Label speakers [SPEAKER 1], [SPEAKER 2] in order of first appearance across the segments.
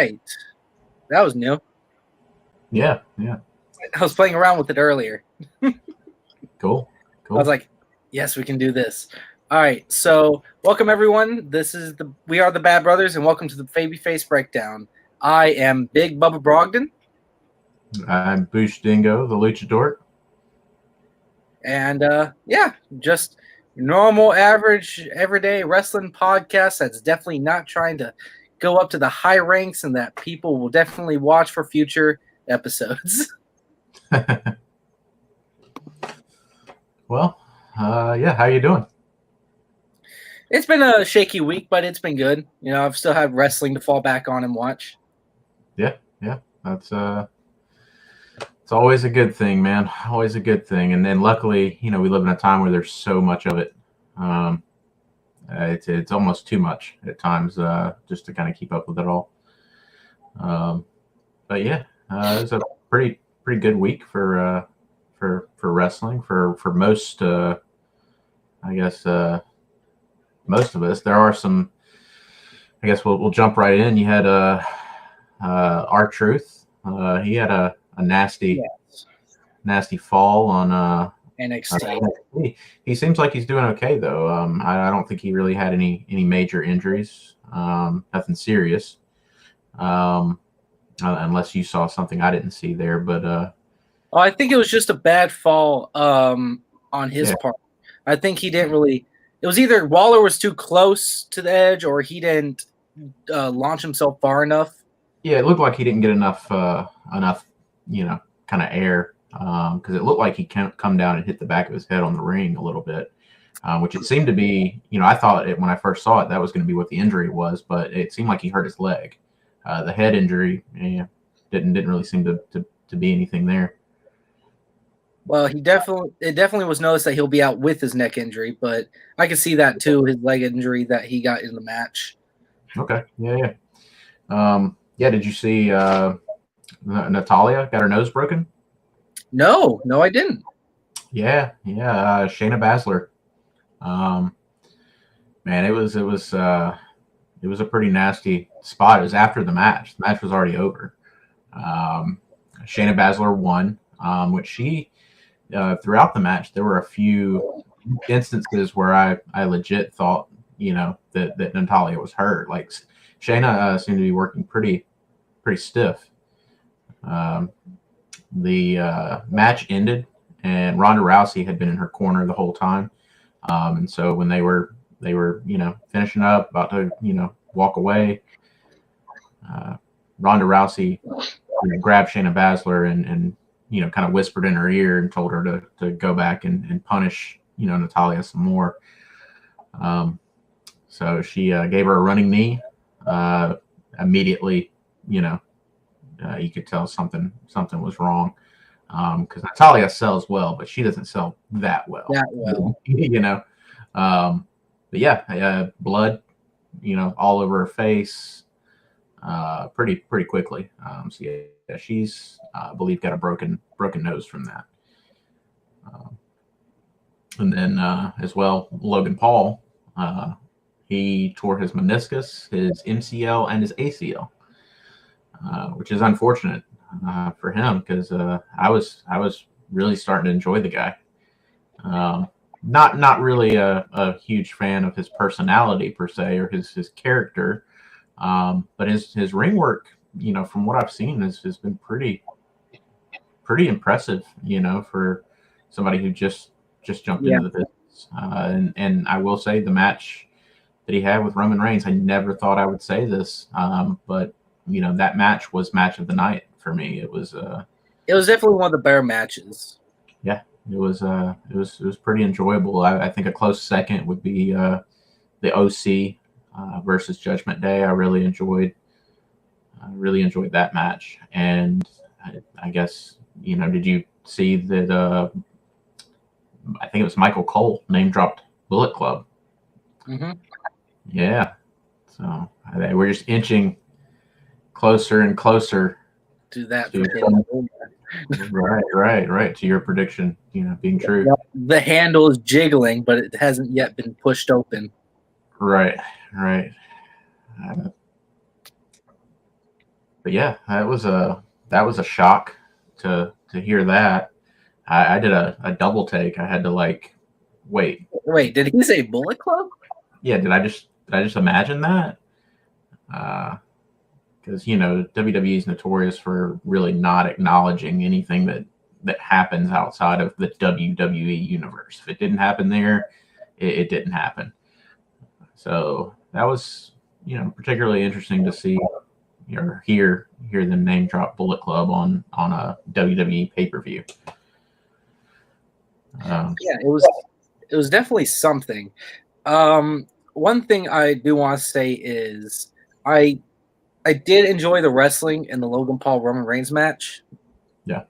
[SPEAKER 1] right. That was new.
[SPEAKER 2] Yeah.
[SPEAKER 1] I was playing around with it earlier.
[SPEAKER 2] Cool.
[SPEAKER 1] I was like, yes, we can do this. All right, so welcome everyone. We are the Bad Brothers, and welcome to the Babyface Breakdown. I am Big Bubba Brogdon.
[SPEAKER 2] I'm Boosh Dingo, the Luchador.
[SPEAKER 1] And just normal, average, everyday wrestling podcast that's definitely not trying to go up to the high ranks and that people will definitely watch for future episodes.
[SPEAKER 2] Well, how you doing?
[SPEAKER 1] It's been a shaky week, but it's been good. You know, I've still had wrestling to fall back on and watch.
[SPEAKER 2] Yeah. That's it's always a good thing, man. Always a good thing. And then luckily, we live in a time where there's so much of it. It's almost too much at times, just to kind of keep up with it all. But yeah, it was a pretty good week for wrestling for most. I guess most of us. There are some. I guess we'll jump right in. You had R-Truth. He had a nasty fall on
[SPEAKER 1] NXT.
[SPEAKER 2] He seems like he's doing okay though. I don't think he really had any major injuries. Nothing serious. Unless you saw something I didn't see there, but
[SPEAKER 1] I think it was just a bad fall on his part. I think he didn't really. It was either Waller was too close to the edge, or he didn't launch himself far enough.
[SPEAKER 2] Yeah, it looked like he didn't get enough, kind of air, because it looked like he can't come down and hit the back of his head on the ring a little bit, which it seemed to be. I thought when I first saw it, that was going to be what the injury was, but it seemed like he hurt his leg. The head injury, didn't really seem to be anything there.
[SPEAKER 1] Well, it definitely was noticed that he'll be out with his neck injury, but I can see that too, his leg injury that he got in the match.
[SPEAKER 2] Okay, yeah. Did you see Natalia got her nose broken?
[SPEAKER 1] No, I didn't.
[SPEAKER 2] Yeah. Shayna Baszler. Man, it was a pretty nasty spot. It was after the match. The match was already over. Shayna Baszler won, which she. Throughout the match, there were a few instances where I legit thought, that Natalia was hurt. Like Shayna seemed to be working pretty stiff. The match ended, and Ronda Rousey had been in her corner the whole time. And so when they were finishing up, about to walk away, Ronda Rousey grabbed Shayna Baszler and kind of whispered in her ear and told her to go back and punish, Natalia some more. So she gave her a running knee. Immediately, you could tell something was wrong. Because Natalia sells well, but she doesn't sell that well. But yeah, blood, all over her face, pretty quickly. So yeah, she's I believe got a broken nose from that. And then as well, Logan Paul, he tore his meniscus, his MCL, and his ACL, which is unfortunate for him because I was really starting to enjoy the guy. Not really a huge fan of his personality per se or his character, but his ring work, from what I've seen, has been pretty impressive, for somebody who just jumped into the business. And I will say the match that he had with Roman Reigns, I never thought I would say this, but that match was match of the night for me. It was
[SPEAKER 1] definitely one of the better matches.
[SPEAKER 2] Yeah, it was pretty enjoyable. I think a close second would be the OC versus Judgment Day. I really enjoyed that match. And I guess, did you see that I think it was Michael Cole name dropped Bullet Club?
[SPEAKER 1] Mm-hmm.
[SPEAKER 2] Yeah. So we're just inching closer and closer
[SPEAKER 1] to that.
[SPEAKER 2] Right. To your prediction, being true.
[SPEAKER 1] The handle is jiggling, but it hasn't yet been pushed open.
[SPEAKER 2] Right. yeah, that was a shock to hear that. I did a double take. I had to like wait.
[SPEAKER 1] Wait, did he say Bullet Club?
[SPEAKER 2] Yeah, did I just imagine that? Because WWE is notorious for really not acknowledging anything that happens outside of the WWE universe. If it didn't happen there, it didn't happen. So that was particularly interesting to see or hear them name drop Bullet Club on a WWE pay per view.
[SPEAKER 1] Yeah, it was definitely something. One thing I do want to say is I I did enjoy the wrestling in the Logan Paul Roman Reigns match.
[SPEAKER 2] Yeah.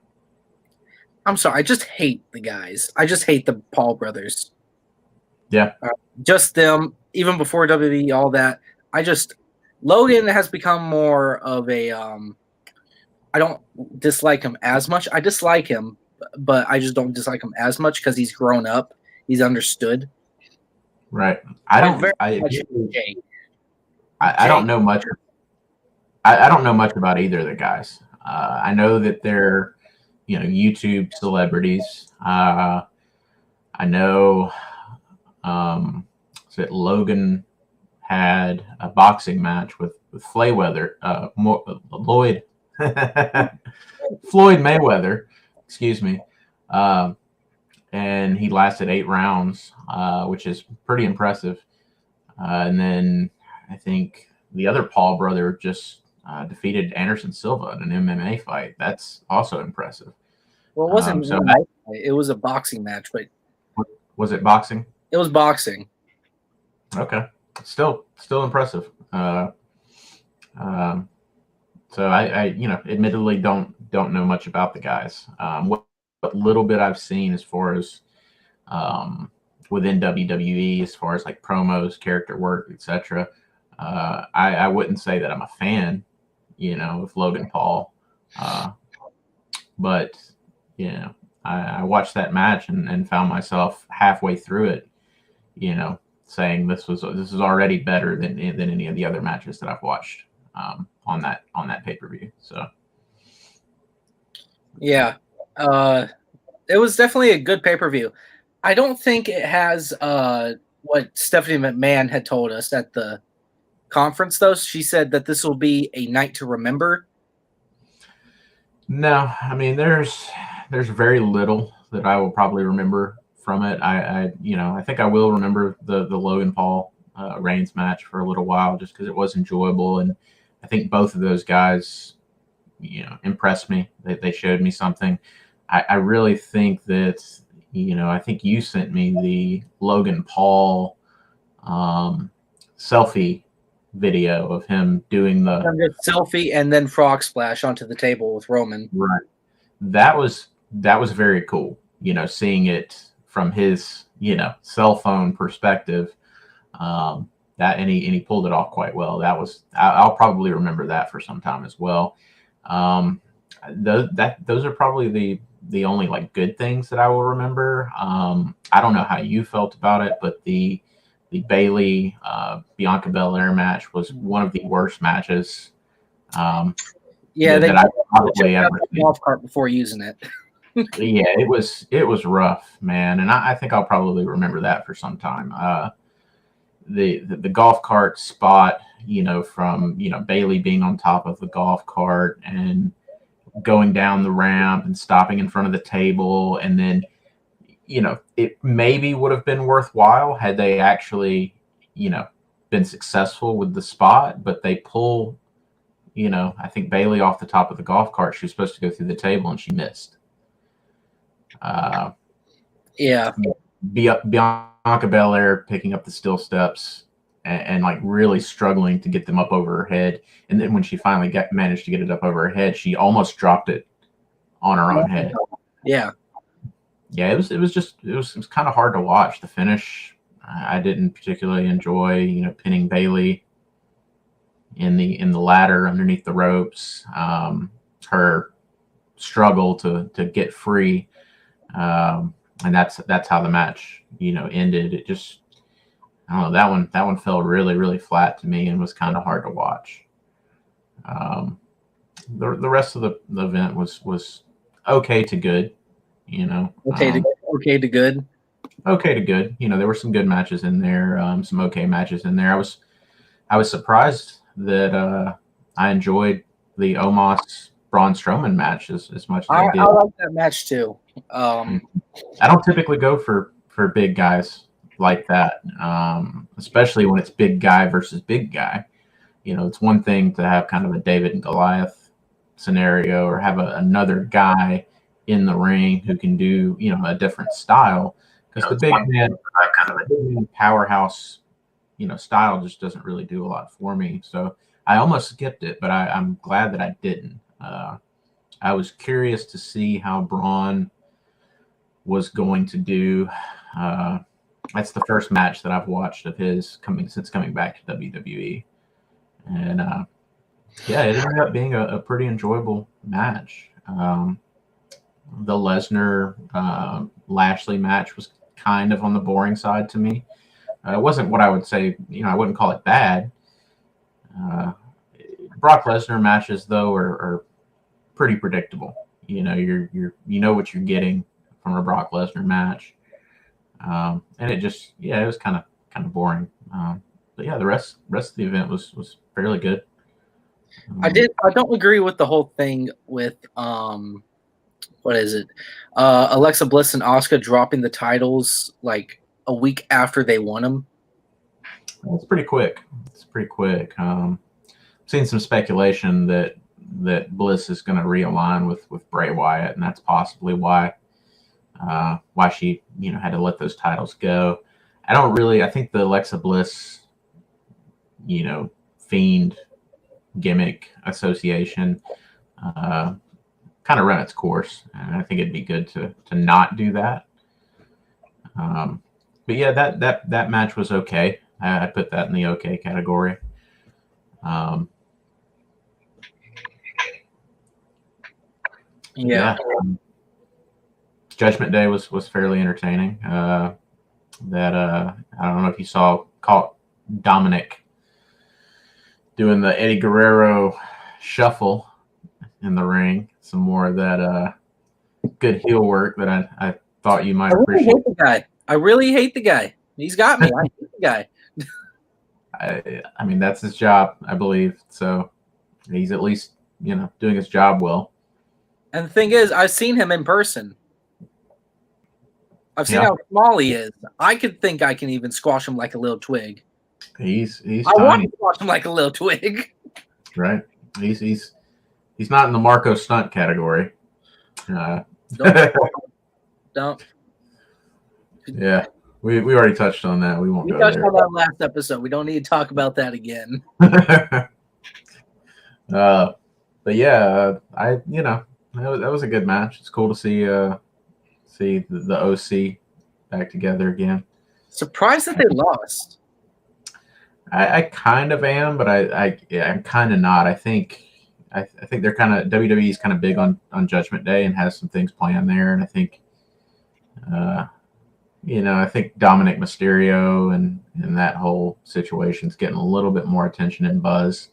[SPEAKER 1] I'm sorry, I just hate the guys. I just hate the Paul brothers.
[SPEAKER 2] Yeah.
[SPEAKER 1] Just them, even before WWE, all that. Logan has become more of a. I don't dislike him as much. I dislike him, but I just don't dislike him as much because he's grown up. He's understood.
[SPEAKER 2] Right.
[SPEAKER 1] I don't
[SPEAKER 2] know much. I don't know much about either of the guys. I know that they're, YouTube celebrities. I know that Logan had a boxing match with Lloyd Floyd Mayweather, excuse me, and he lasted 8 rounds, which is pretty impressive. And then I think the other Paul brother just defeated Anderson Silva in an MMA fight. That's also impressive.
[SPEAKER 1] Well, it wasn't. It was a boxing match, but
[SPEAKER 2] was it boxing?
[SPEAKER 1] It was boxing.
[SPEAKER 2] Okay, still impressive. So I admittedly don't know much about the guys. What little bit I've seen as far as within WWE, as far as like promos, character work, etc. I wouldn't say that I'm a fan, of Logan Paul, but I watched that match and found myself halfway through it, saying this is already better than any of the other matches that I've watched on that pay-per-view. So
[SPEAKER 1] yeah, it was definitely a good pay-per-view. I don't think it has what Stephanie McMahon had told us at the conference, though. She said that this will be a night to remember.
[SPEAKER 2] No, I mean there's very little that I will probably remember from it. I think I will remember the Logan Paul Reigns match for a little while just because it was enjoyable, and I think both of those guys impressed me. They showed me something. I really think that I think you sent me the Logan Paul selfie video of him doing the
[SPEAKER 1] selfie and then frog splash onto the table with Roman.
[SPEAKER 2] Right. That was very cool. Seeing it from his cell phone perspective. That and he pulled it off quite well. I'll probably remember that for some time as well. Those are probably the only like good things that I will remember. I don't know how you felt about it, but the Bayley Bianca Belair match was one of the worst matches.
[SPEAKER 1] They I probably ever the golf cart before using it.
[SPEAKER 2] Yeah, it was rough, man, and I think I'll probably remember that for some time. The golf cart spot, from Bayley being on top of the golf cart and going down the ramp and stopping in front of the table, and then it maybe would have been worthwhile had they actually been successful with the spot, but they pull I think Bayley off the top of the golf cart. She was supposed to go through the table and she missed. Bianca Belair picking up the steel steps and like really struggling to get them up over her head. And then when she finally managed to get it up over her head, she almost dropped it on her own head.
[SPEAKER 1] Yeah.
[SPEAKER 2] Yeah, it was kind of hard to watch. The finish, I didn't particularly enjoy, pinning Bayley in the ladder underneath the ropes. Her struggle to get free. And that's how the match, ended. It just, I don't know, that one fell really, really flat to me and was kind of hard to watch. the rest of the event was okay to good. You know,
[SPEAKER 1] Okay to good.
[SPEAKER 2] okay to good. You know, there were some good matches in there, some okay matches in there. I was surprised that I enjoyed the Omos Braun Strowman match as much as I
[SPEAKER 1] I
[SPEAKER 2] did.
[SPEAKER 1] like that match too.
[SPEAKER 2] I don't typically go for big guys like that, especially when it's big guy versus big guy. You know, it's one thing to have kind of a David and Goliath scenario, or have another guy in the ring who can do, you know, a different style, because the big man kind of a big man powerhouse, you know, style just doesn't really do a lot for me. So I almost skipped it, but I'm glad that I didn't. I was curious to see how Braun was going to do. Uh, that's the first match that I've watched of his since coming back to WWE, and yeah, it ended up being a pretty enjoyable match. The Lesnar Lashley match was kind of on the boring side to me. It wasn't what I would say. You know, I wouldn't call it bad. Uh, Brock Lesnar matches though are pretty predictable. You know, you know what you're getting from a Brock Lesnar match, and it just it was kind of boring. But yeah, the rest of the event was fairly good.
[SPEAKER 1] I don't agree with the whole thing with what is it? Alexa Bliss and Asuka dropping the titles like a week after they won them.
[SPEAKER 2] It's pretty quick. It's pretty quick. Seen some speculation that Bliss is going to realign with Bray Wyatt, and that's possibly why she had to let those titles go. I think the Alexa Bliss Fiend gimmick association kind of run its course, and I think it'd be good to not do that. But yeah, that match was okay. I put that in the okay category. Yeah. Judgment Day was fairly entertaining. I don't know if you caught Dominic doing the Eddie Guerrero shuffle in the ring. Some more of that good heel work that I thought you might appreciate.
[SPEAKER 1] Hate the guy. I really hate the guy. He's got me. I hate the guy.
[SPEAKER 2] I mean, that's his job, I believe. So he's at least, doing his job well.
[SPEAKER 1] And the thing is, I've seen him in person. I've seen how small he is. I could think I can even squash him like a little twig.
[SPEAKER 2] He's
[SPEAKER 1] I want to squash him like a little twig.
[SPEAKER 2] Right. He's not in the Marco Stunt category.
[SPEAKER 1] Don't.
[SPEAKER 2] Yeah. We already touched on that. We won't go there. We touched
[SPEAKER 1] on that last episode. We don't need to talk about that again.
[SPEAKER 2] But yeah, that was a good match. It's cool to see the OC back together again.
[SPEAKER 1] Surprised that they lost.
[SPEAKER 2] I kind of am, but I'm kind of not. I think they're kind of WWE's kind of big on Judgment Day and has some things planned there, and I think I think Dominic Mysterio and that whole situation's getting a little bit more attention and buzz.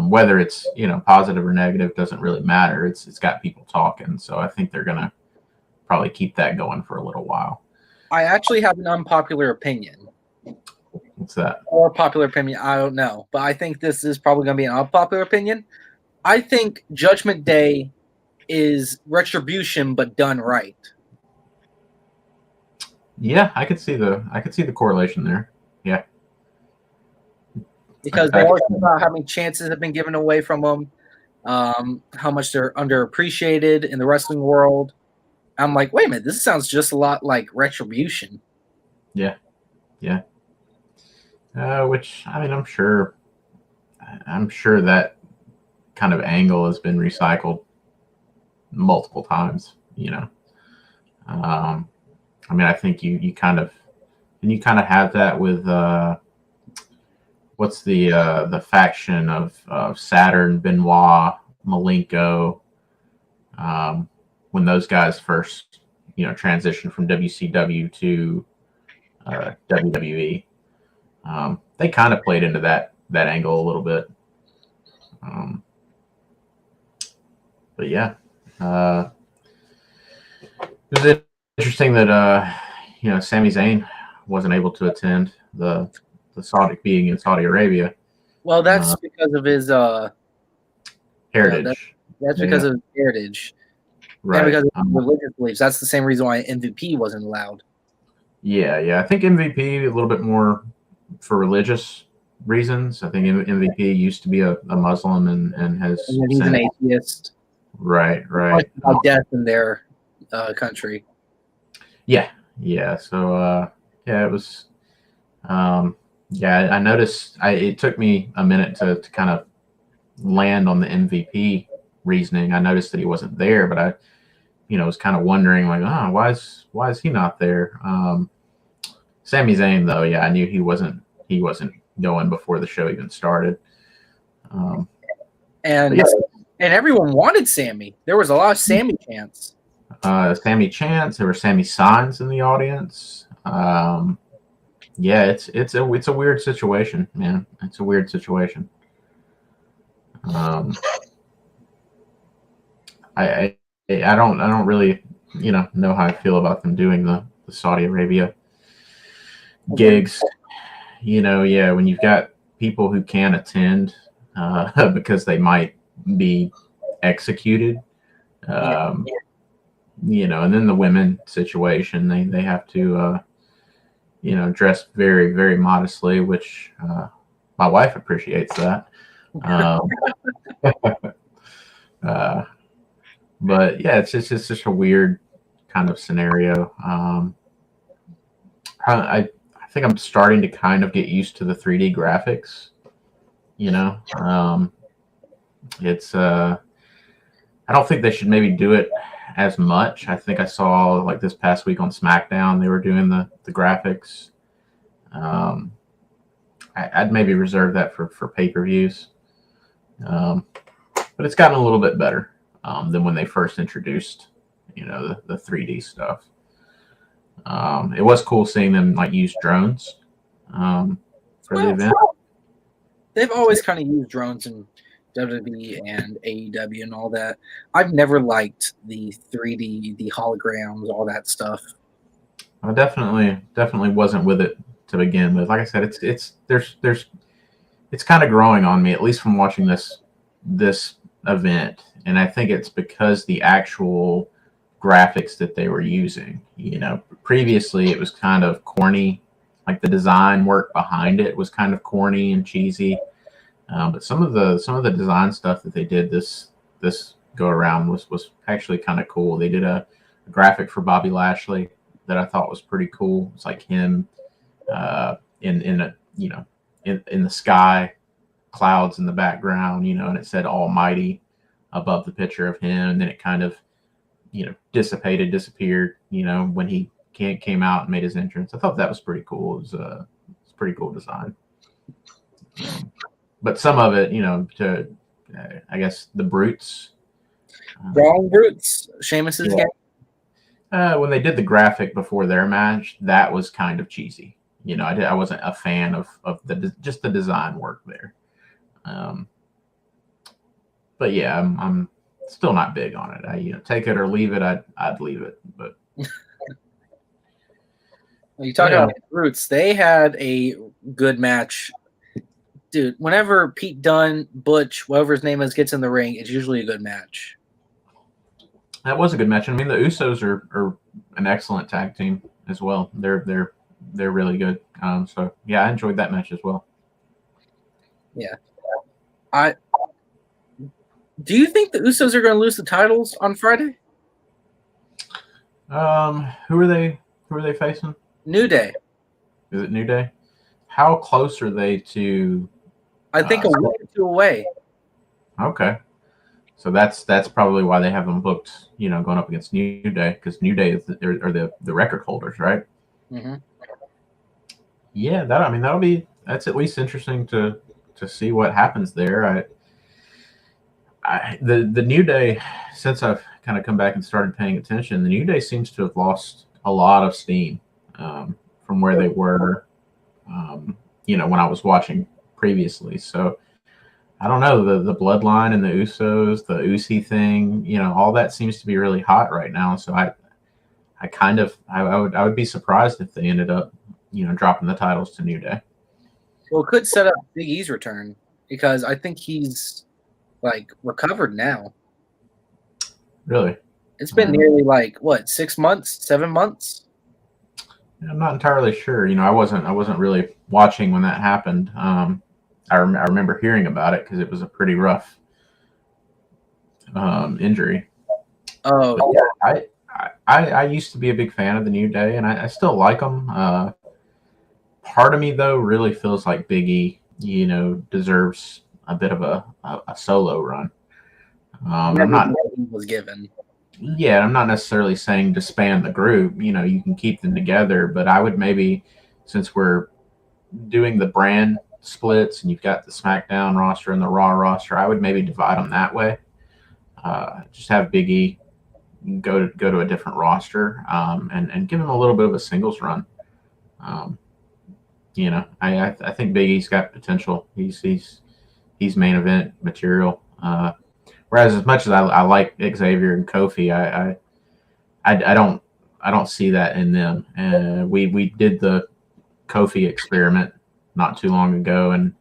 [SPEAKER 2] Whether it's positive or negative doesn't really matter. It's got people talking, so I think they're gonna probably keep that going for a little while.
[SPEAKER 1] I actually have an unpopular opinion.
[SPEAKER 2] What's that?
[SPEAKER 1] Or popular opinion, I don't know, but I think this is probably going to be an unpopular opinion. I think Judgment Day is Retribution, but done right.
[SPEAKER 2] Yeah, I could see the correlation there. Yeah.
[SPEAKER 1] Because they always talk about how many chances have been given away from them, how much they're underappreciated in the wrestling world. I'm like, wait a minute, this sounds just a lot like Retribution.
[SPEAKER 2] Yeah. Which, I mean, I'm sure that kind of angle has been recycled multiple times. I mean, I think you kind of have that with what's the faction of Saturn, Benoit, Malenko, when those guys first transitioned from WCW to WWE. They kind of played into that angle a little bit. but yeah, it was interesting that Sami Zayn wasn't able to attend the Saudi being in Saudi Arabia.
[SPEAKER 1] Well, that's because of his
[SPEAKER 2] heritage.
[SPEAKER 1] That's because of his heritage.
[SPEAKER 2] Right.
[SPEAKER 1] And because of religious beliefs. That's the same reason why MVP wasn't allowed.
[SPEAKER 2] Yeah. I think MVP a little bit more for religious reasons. I think MVP used to be a Muslim and has.
[SPEAKER 1] And then he's an atheist.
[SPEAKER 2] Right.
[SPEAKER 1] By death in their country.
[SPEAKER 2] Yeah. So it was. I noticed. It took me a minute to kind of land on the MVP reasoning. I noticed that he wasn't there, but I was kind of wondering like, why is he not there? Sami Zayn though, yeah, I knew he wasn't going before the show even started.
[SPEAKER 1] And everyone wanted Sami. There was a lot of Sami chants.
[SPEAKER 2] Sami chants. There were Sami signs in the audience. It's a weird situation, man. It's a weird situation. I don't really know how I feel about them doing the Saudi Arabia gigs. When you've got people who can't attend because they might be executed, and then the women situation, they have to dress very, very modestly, which my wife appreciates that. But yeah, it's just a weird kind of scenario. I think I'm starting to kind of get used to the 3D graphics. It's I don't think they should maybe do it as much. I think I saw like this past week on SmackDown they were doing the graphics. I'd maybe reserve that for pay-per-views. But it's gotten a little bit better than when they first introduced, the 3D stuff. It was cool seeing them like use drones for the event.
[SPEAKER 1] They've always kind of used drones in WWE and AEW and all that. I've never liked the 3D, the holograms, all that stuff.
[SPEAKER 2] I definitely wasn't with it to begin with. Like I said, it's kind of growing on me, at least from watching this event, and I think it's because the actual graphics that they were using. Previously it was kind of corny, like the design work behind it was kind of corny and cheesy. But some of the design stuff that they did this go around was actually kind of cool. They did a graphic for Bobby Lashley that I thought was pretty cool. It's like him in the sky, clouds in the background, and it said Almighty above the picture of him, and then it kind of disappeared, when he came out and made his entrance. I thought that was pretty cool. It's a pretty cool design. But some of it, I guess the Brutes.
[SPEAKER 1] Wrong Brutes. Sheamus's game.
[SPEAKER 2] When they did the graphic before their match, that was kind of cheesy. I wasn't a fan of just the design work there. But yeah, I'm still not big on it. I take it or leave it. I'd leave it. But
[SPEAKER 1] you talk about Brutes. They had a good match. Dude, whenever Pete Dunne, Butch, whatever his name is, gets in the ring, it's usually a good match.
[SPEAKER 2] That was a good match. I mean, the Usos are an excellent tag team as well. They're really good. So yeah, I enjoyed that match as well.
[SPEAKER 1] Yeah. Do you think the Usos are going to lose the titles on Friday?
[SPEAKER 2] Who are they facing?
[SPEAKER 1] New Day.
[SPEAKER 2] Is it New Day? How close are they to?
[SPEAKER 1] I think a week or two away.
[SPEAKER 2] Okay, so that's probably why they have them booked. Going up against New Day, because New Day are the record holders, right?
[SPEAKER 1] Mm-hmm.
[SPEAKER 2] Yeah, that's at least interesting to see what happens there. The New Day, since I've kind of come back and started paying attention, the New Day seems to have lost a lot of steam from where they were, when I was watching previously. So I don't know, the bloodline and the Usos, the Usi thing, all that seems to be really hot right now. So I would be surprised if they ended up, dropping the titles to New Day.
[SPEAKER 1] Well, it could set up Big E's return because I think he's like recovered now.
[SPEAKER 2] Really?
[SPEAKER 1] It's been nearly 6 months, 7 months.
[SPEAKER 2] I'm not entirely sure. I wasn't really watching when that happened. I remember hearing about it because it was a pretty rough injury.
[SPEAKER 1] Oh,
[SPEAKER 2] yeah. I used to be a big fan of the New Day, and I still like them. Part of me, though, really feels like Big E, deserves a bit of a solo run. I'm not.
[SPEAKER 1] Was given.
[SPEAKER 2] Yeah, I'm not necessarily saying disband the group. You can keep them together, but I would maybe, since we're doing the brand splits and you've got the SmackDown roster and the Raw roster, I would maybe divide them that way. Just have Big E go to a different roster and give him a little bit of a singles run. I think Big E's got potential. He's main event material. Whereas as much as I like Xavier and Kofi, I don't see that in them. And we did the Kofi experiment not too long ago, and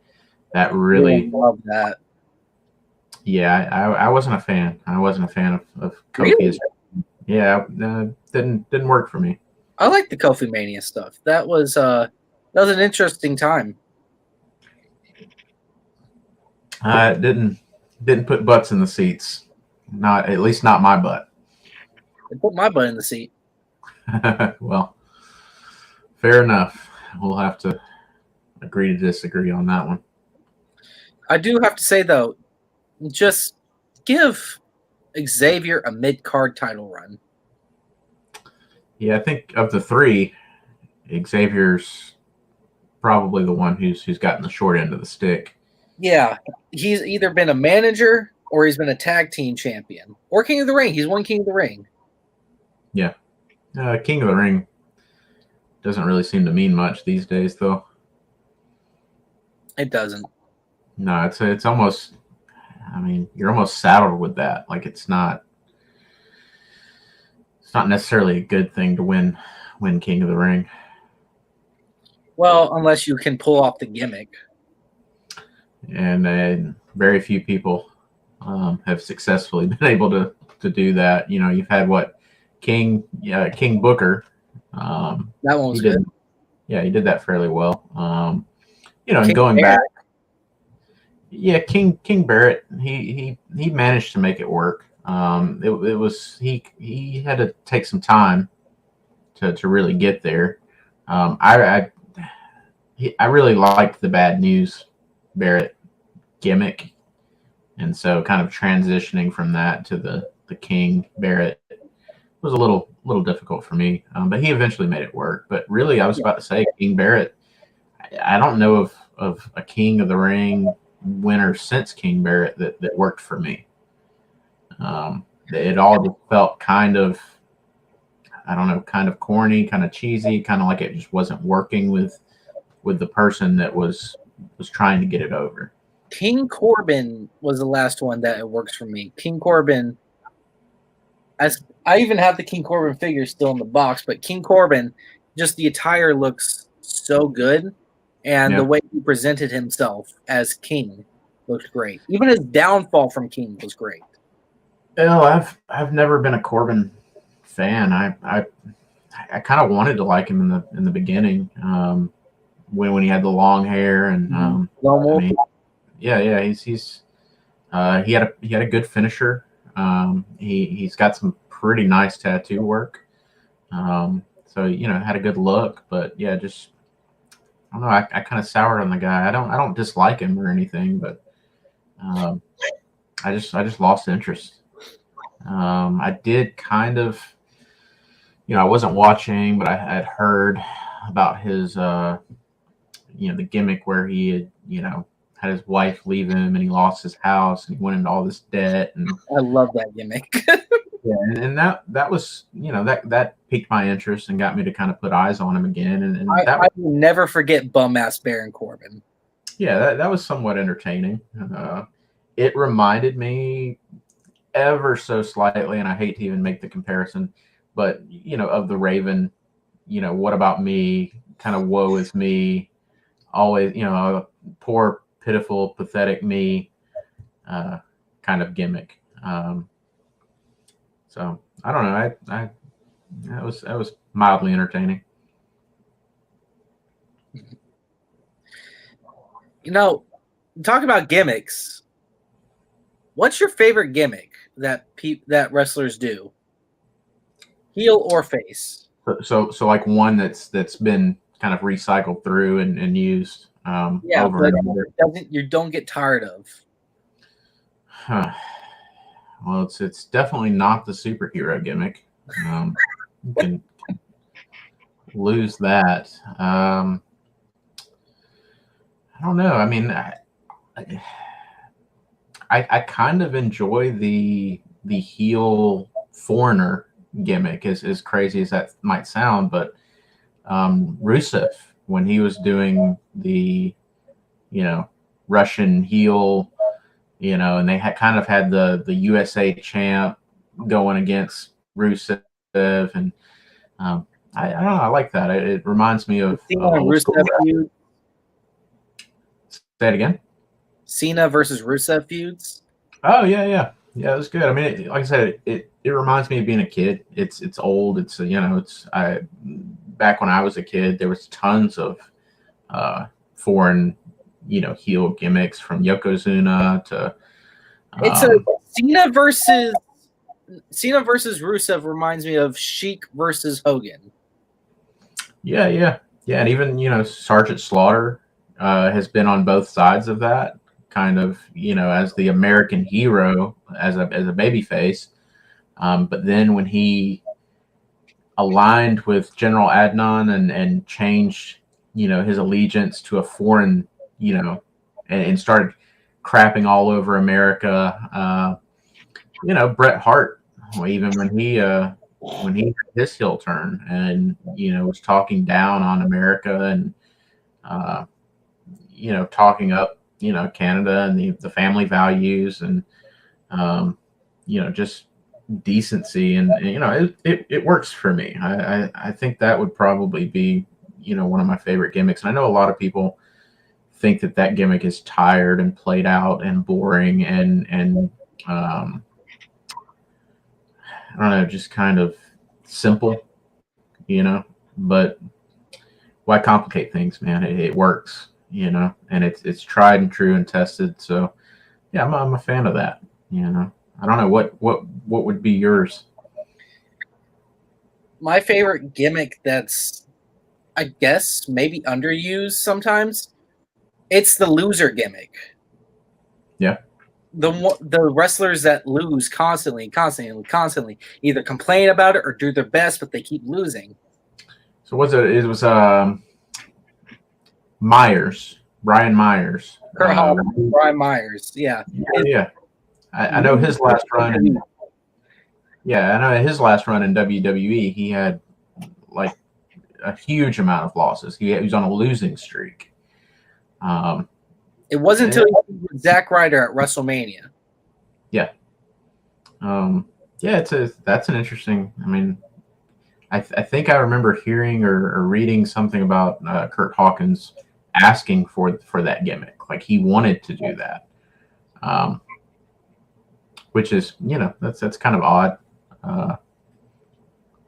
[SPEAKER 2] that really
[SPEAKER 1] love that.
[SPEAKER 2] Yeah, I wasn't a fan. I wasn't a fan of Kofi.
[SPEAKER 1] Really?
[SPEAKER 2] Yeah, didn't work for me.
[SPEAKER 1] I like the Kofi Mania stuff. That was an interesting time.
[SPEAKER 2] It didn't put butts in the seats. Not at least not my butt.
[SPEAKER 1] It put my butt in the seat.
[SPEAKER 2] Well, fair enough. We'll have to agree to disagree on that one.
[SPEAKER 1] I do have to say though, just give Xavier a mid-card title run.
[SPEAKER 2] Yeah, I think of the three, Xavier's probably the one who's gotten the short end of the stick.
[SPEAKER 1] Yeah, he's either been a manager or he's been a tag team champion or King of the Ring. He's won King of the Ring.
[SPEAKER 2] Yeah, King of the Ring doesn't really seem to mean much these days, though.
[SPEAKER 1] It doesn't.
[SPEAKER 2] No, it's almost. I mean, you're almost saddled with that. Like it's not necessarily a good thing to win King of the Ring.
[SPEAKER 1] Well, unless you can pull off the gimmick.
[SPEAKER 2] And very few people have successfully been able to do that. You've had King Booker.
[SPEAKER 1] That one was
[SPEAKER 2] good. Yeah, he did that fairly well. And going back. Yeah, King Barrett, he managed to make it work. It was he had to take some time to really get there. I really liked the Bad News Barrett gimmick, and so kind of transitioning from that to the King Barrett was a little difficult for me. But he eventually made it work. But really, I was about to say King Barrett. I don't know of a King of the Ring winner since King Barrett that worked for me. It all just felt kind of, I don't know, kind of corny, kind of cheesy, kind of like it just wasn't working with the person that was trying to get it over.
[SPEAKER 1] King Corbin was the last one that it works for me. King Corbin, as I even have the King Corbin figure still in the box, but King Corbin, just the attire looks so good. And the way he presented himself as King looked great. Even his downfall from King was great.
[SPEAKER 2] I've never been a Corbin fan. I kind of wanted to like him in the beginning when he had the long hair and he had a good finisher. He's got some pretty nice tattoo work. So had a good look, but yeah, just. I don't know. I kind of soured on the guy. I don't dislike him or anything, but I just lost interest. I did kind of, I wasn't watching, but I had heard about his, the gimmick where he had, had his wife leave him and he lost his house and he went into all this debt. And
[SPEAKER 1] I love that gimmick.
[SPEAKER 2] Yeah, and that was, that piqued my interest and got me to kind of put eyes on him again. And
[SPEAKER 1] I will never forget bum ass Baron Corbin.
[SPEAKER 2] Yeah, that was somewhat entertaining. It reminded me ever so slightly, and I hate to even make the comparison, but of the Raven. What about me? Kind of woe is me. Always, poor, pitiful, pathetic me. Kind of gimmick. So I don't know. I that was mildly entertaining.
[SPEAKER 1] Talk about gimmicks. What's your favorite gimmick that wrestlers do? Heel or face?
[SPEAKER 2] So like one that's been kind of recycled through and used
[SPEAKER 1] Yeah,
[SPEAKER 2] over
[SPEAKER 1] but
[SPEAKER 2] and over.
[SPEAKER 1] you don't get tired of.
[SPEAKER 2] Huh. Well, it's definitely not the superhero gimmick. You can lose that. I don't know. I mean, I kind of enjoy the heel foreigner gimmick, as crazy as that might sound, but Rusev, when he was doing the Russian heel, and they had kind of had the USA champ going against Rusev, and I don't know, I like that. It reminds me of
[SPEAKER 1] Cena and
[SPEAKER 2] old school.
[SPEAKER 1] Rusev feud.
[SPEAKER 2] Say it again.
[SPEAKER 1] Cena versus Rusev feuds.
[SPEAKER 2] Oh yeah. It was good. I mean, like I said, it reminds me of being a kid. It's old. It's back when I was a kid, there was tons of foreign heel gimmicks, from Yokozuna to
[SPEAKER 1] It's a Cena versus Rusev reminds me of Sheik versus Hogan.
[SPEAKER 2] yeah, and even Sergeant Slaughter has been on both sides of that, kind of as the American hero, as a babyface. But then when he aligned with General Adnan and changed his allegiance to a foreign, and started crapping all over America. Bret Hart, even when he had his heel turn and was talking down on America and talking up Canada and the family values and just decency, and it works for me. I think that would probably be one of my favorite gimmicks, and I know a lot of people think that gimmick is tired and played out and boring and I don't know, just kind of simple, but why complicate things, man? It works, and it's tried and true and tested. So yeah, I'm a fan of that. I don't know what would be yours.
[SPEAKER 1] My favorite gimmick that's, I guess, maybe underused sometimes. It's the loser gimmick.
[SPEAKER 2] Yeah.
[SPEAKER 1] The wrestlers that lose constantly, either complain about it or do their best, but they keep losing.
[SPEAKER 2] So it was Myers, Brian Myers.
[SPEAKER 1] Brian Myers, yeah.
[SPEAKER 2] Yeah. I know his last run. I know his last run in WWE, he had like a huge amount of losses. He was on a losing streak.
[SPEAKER 1] It wasn't until he was with Zack Ryder at WrestleMania.
[SPEAKER 2] Yeah. That's an interesting. I mean, I think I remember hearing or reading something about Kurt Hawkins asking for that gimmick, like he wanted to do that, which is that's kind of odd.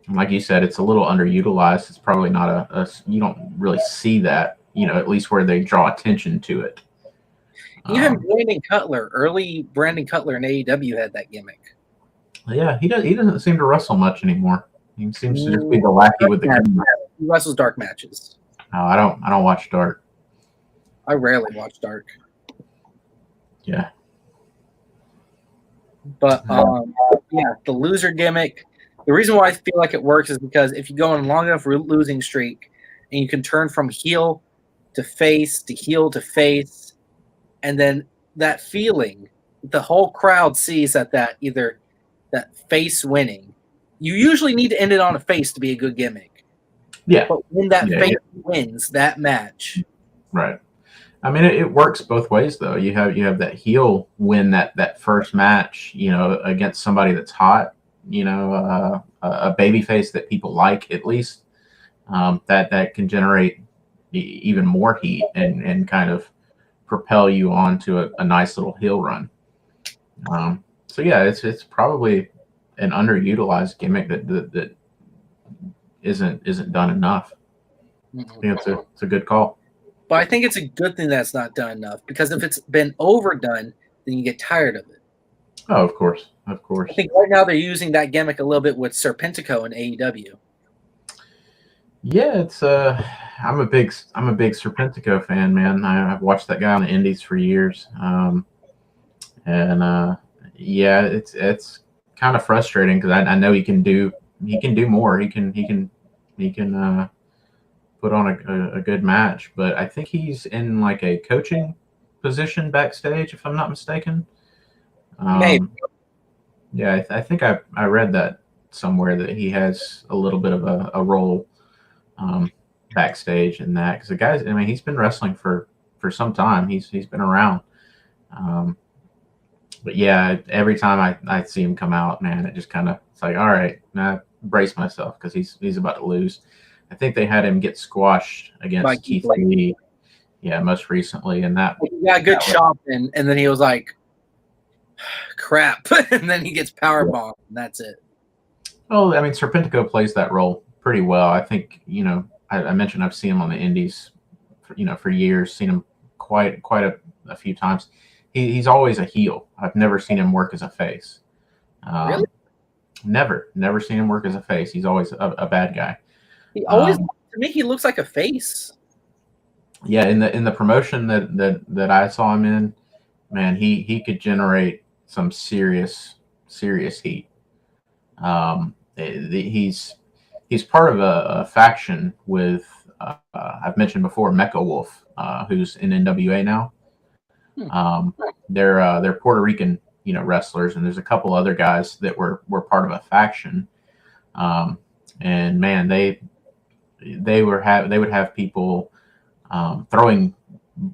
[SPEAKER 2] Like you said, it's a little underutilized. It's probably not you don't really see that, at least where they draw attention to it.
[SPEAKER 1] Even early Brandon Cutler in AEW had that gimmick.
[SPEAKER 2] Yeah, he doesn't seem to wrestle much anymore. He seems to just be the lackey with the camera.
[SPEAKER 1] He wrestles dark matches.
[SPEAKER 2] No, I don't watch dark.
[SPEAKER 1] I rarely watch dark.
[SPEAKER 2] Yeah.
[SPEAKER 1] But the loser gimmick. The reason why I feel like it works is because if you go on a long enough losing streak and you can turn from heel to face to heel to face, and then that feeling, the whole crowd sees that either that face winning. You usually need to end it on a face to be a good gimmick.
[SPEAKER 2] Yeah.
[SPEAKER 1] But when that face wins that match.
[SPEAKER 2] Right. I mean, it works both ways though. You have that heel win that first match, against somebody that's hot, a babyface that people like at least. That can generate even more heat and kind of propel you onto a nice little heel run. So yeah, it's probably an underutilized gimmick that isn't done enough. I think it's a good call.
[SPEAKER 1] But I think it's a good thing that's not done enough, because if it's been overdone, then you get tired of it.
[SPEAKER 2] Oh, of course.
[SPEAKER 1] I think right now they're using that gimmick a little bit with Serpentico in AEW.
[SPEAKER 2] Yeah, I'm a big Serpentico fan, man. I've watched that guy on the Indies for years, and yeah, it's kind of frustrating because I know he can do more. He can put on a good match, but I think he's in like a coaching position backstage, if I'm not mistaken.
[SPEAKER 1] Maybe.
[SPEAKER 2] Yeah, I think I read that somewhere that he has a little bit of a role backstage in that, because the guy's, I mean, he's been wrestling for some time. He's been around. But yeah, every time I see him come out, man, it just kind of, it's like, all right, now brace myself because he's about to lose. I think they had him get squashed against Keith Lee. Yeah, most recently, and that
[SPEAKER 1] he got a good shot, and then he was like, crap, and then he gets power bombed, and that's it.
[SPEAKER 2] Well, I mean, Serpentico plays that role pretty well. I think, I mentioned I've seen him on the Indies, for years. Seen him quite a few times. He's always a heel. I've never seen him work as a face.
[SPEAKER 1] Really?
[SPEAKER 2] Never seen him work as a face. He's always a bad guy.
[SPEAKER 1] He always, to me, he looks like a face.
[SPEAKER 2] Yeah, in the promotion that I saw him in, man, he could generate some serious heat. He's part of a faction with I've mentioned before, Mecha Wolf, who's in NWA now. They're Puerto Rican, wrestlers, and there's a couple other guys that were part of a faction. And man, they would have people throwing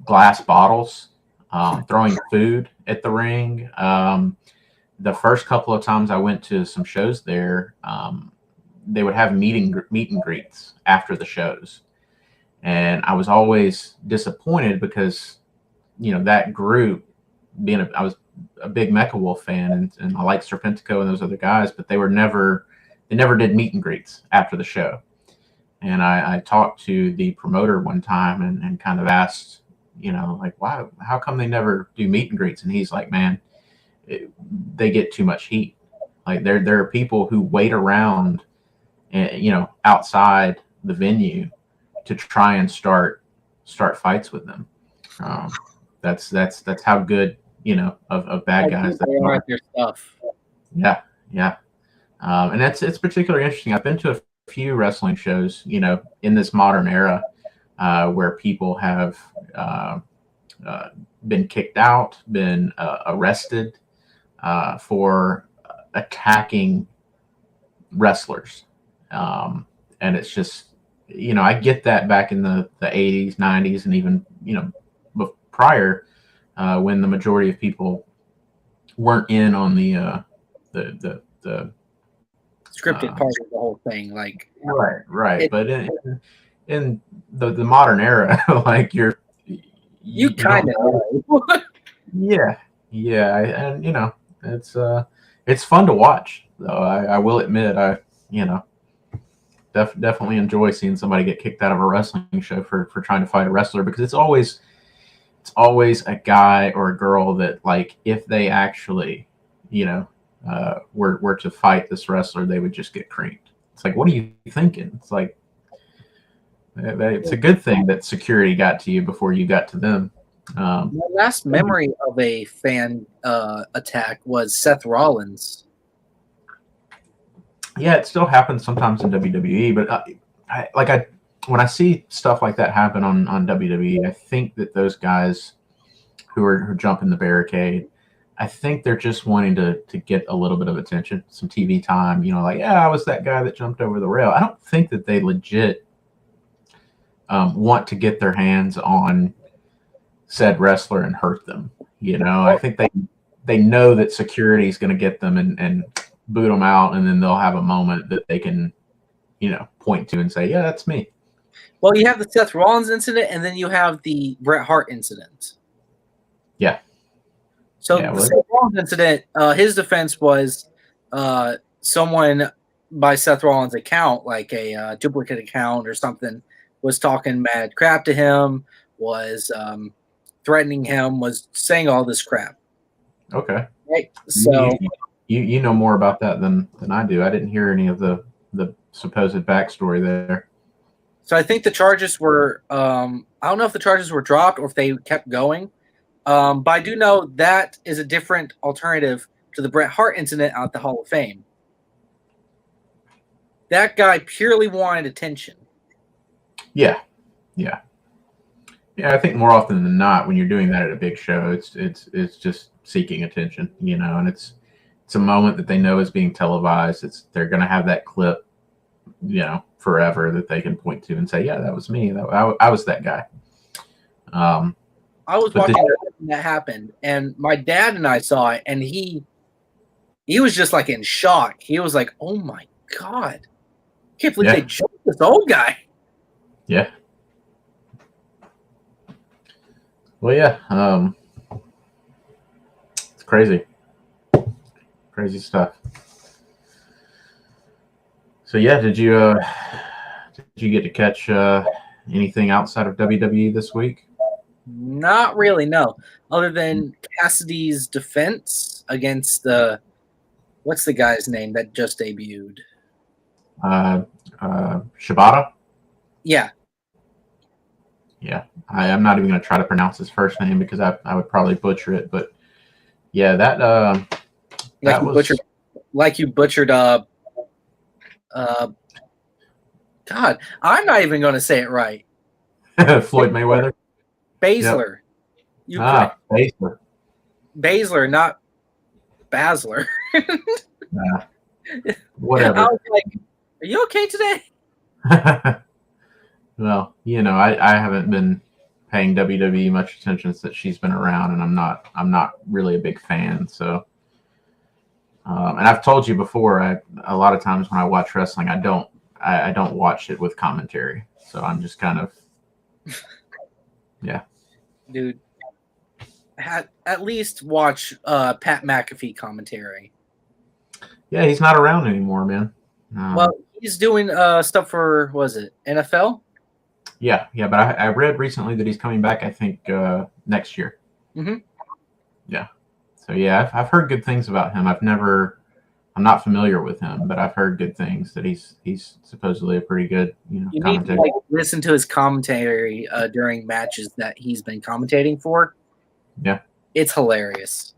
[SPEAKER 2] glass bottles, throwing food at the ring. The first couple of times I went to some shows there, they would have meet and greets after the shows, and I was always disappointed because, that group, I was a big Mecha Wolf fan, and I liked Serpentico and those other guys, but they never did meet and greets after the show. And I talked to the promoter one time and kind of asked, like, why? How come they never do meet and greets? And he's like, man, they get too much heat. Like there are people who wait around, outside the venue to try and start fights with them. That's how good, of bad guys
[SPEAKER 1] they are at their stuff.
[SPEAKER 2] Yeah. And it's particularly interesting. I've been to a few wrestling shows, in this modern era, where people have been kicked out, been arrested for attacking wrestlers. And it's just, I get that back in the 80s, 90s, and even, prior, when the majority of people weren't in on the
[SPEAKER 1] scripted part of the whole thing, like
[SPEAKER 2] right. But in the modern era, like you
[SPEAKER 1] kind of
[SPEAKER 2] yeah, and it's fun to watch, though. I will admit, I definitely enjoy seeing somebody get kicked out of a wrestling show for trying to fight a wrestler, because it's always a guy or a girl that, like, if they actually were to fight this wrestler, they would just get creamed. It's like, what are you thinking? It's like, it's a good thing that security got to you before you got to them.
[SPEAKER 1] My last memory of a fan attack was Seth Rollins.
[SPEAKER 2] Yeah, it still happens sometimes in WWE, but when I see stuff like that happen on WWE, I think that those guys who are jumping the barricade, I think they're just wanting to get a little bit of attention, some TV time, like, yeah, I was that guy that jumped over the rail. I don't think that they legit want to get their hands on said wrestler and hurt them. I think they know that security is going to get them and boot them out, and then they'll have a moment that they can, point to and say, yeah, that's me.
[SPEAKER 1] Well, you have the Seth Rollins incident, and then you have the Bret Hart incident.
[SPEAKER 2] Yeah.
[SPEAKER 1] So the Seth Rollins incident, his defense was someone by Seth Rollins' account, like a duplicate account or something, was talking mad crap to him, was threatening him, was saying all this crap.
[SPEAKER 2] Okay.
[SPEAKER 1] Right. So
[SPEAKER 2] you know more about that than I do. I didn't hear any of the supposed backstory there.
[SPEAKER 1] So I think the charges were I don't know if the charges were dropped or if they kept going. But I do know that is a different alternative to the Bret Hart incident at the Hall of Fame. That guy purely wanted attention.
[SPEAKER 2] Yeah. I think more often than not, when you're doing that at a big show, it's just seeking attention, and it's a moment that they know is being televised. They're going to have that clip, forever that they can point to and say, yeah, that was me. I was that guy.
[SPEAKER 1] I was watching that happened, and my dad and I saw it, and he was just like in shock. He was like, "Oh my God, I can't believe they jumped this old guy."
[SPEAKER 2] Yeah. Well, yeah. It's crazy stuff. So yeah, did you get to catch anything outside of WWE this week?
[SPEAKER 1] Not really, no. Other than Cassidy's defense against what's the guy's name that just debuted?
[SPEAKER 2] Shibata?
[SPEAKER 1] Yeah.
[SPEAKER 2] Yeah. I'm not even going to try to pronounce his first name because I would probably butcher it. But yeah, that
[SPEAKER 1] you butchered God, I'm not even going to say it right.
[SPEAKER 2] Floyd Mayweather?
[SPEAKER 1] Baszler.
[SPEAKER 2] Yep. Baszler.
[SPEAKER 1] Baszler, not Basler.
[SPEAKER 2] Whatever.
[SPEAKER 1] I was like, are you okay today?
[SPEAKER 2] Well, I haven't been paying WWE much attention since she's been around, and I'm not really a big fan. So, and I've told you before, a lot of times when I watch wrestling, I don't watch it with commentary. So I'm just kind of, yeah.
[SPEAKER 1] Dude, at least watch Pat McAfee commentary.
[SPEAKER 2] Yeah, he's not around anymore, man.
[SPEAKER 1] Well, he's doing stuff for, was it NFL?
[SPEAKER 2] Yeah, but I read recently that he's coming back, I think, next year.
[SPEAKER 1] Mm-hmm.
[SPEAKER 2] Yeah. So, yeah, I've heard good things about him. I'm not familiar with him, but I've heard good things that he's supposedly a pretty good, commentator.
[SPEAKER 1] Need to listen to his commentary during matches that he's been commentating for.
[SPEAKER 2] Yeah.
[SPEAKER 1] It's hilarious.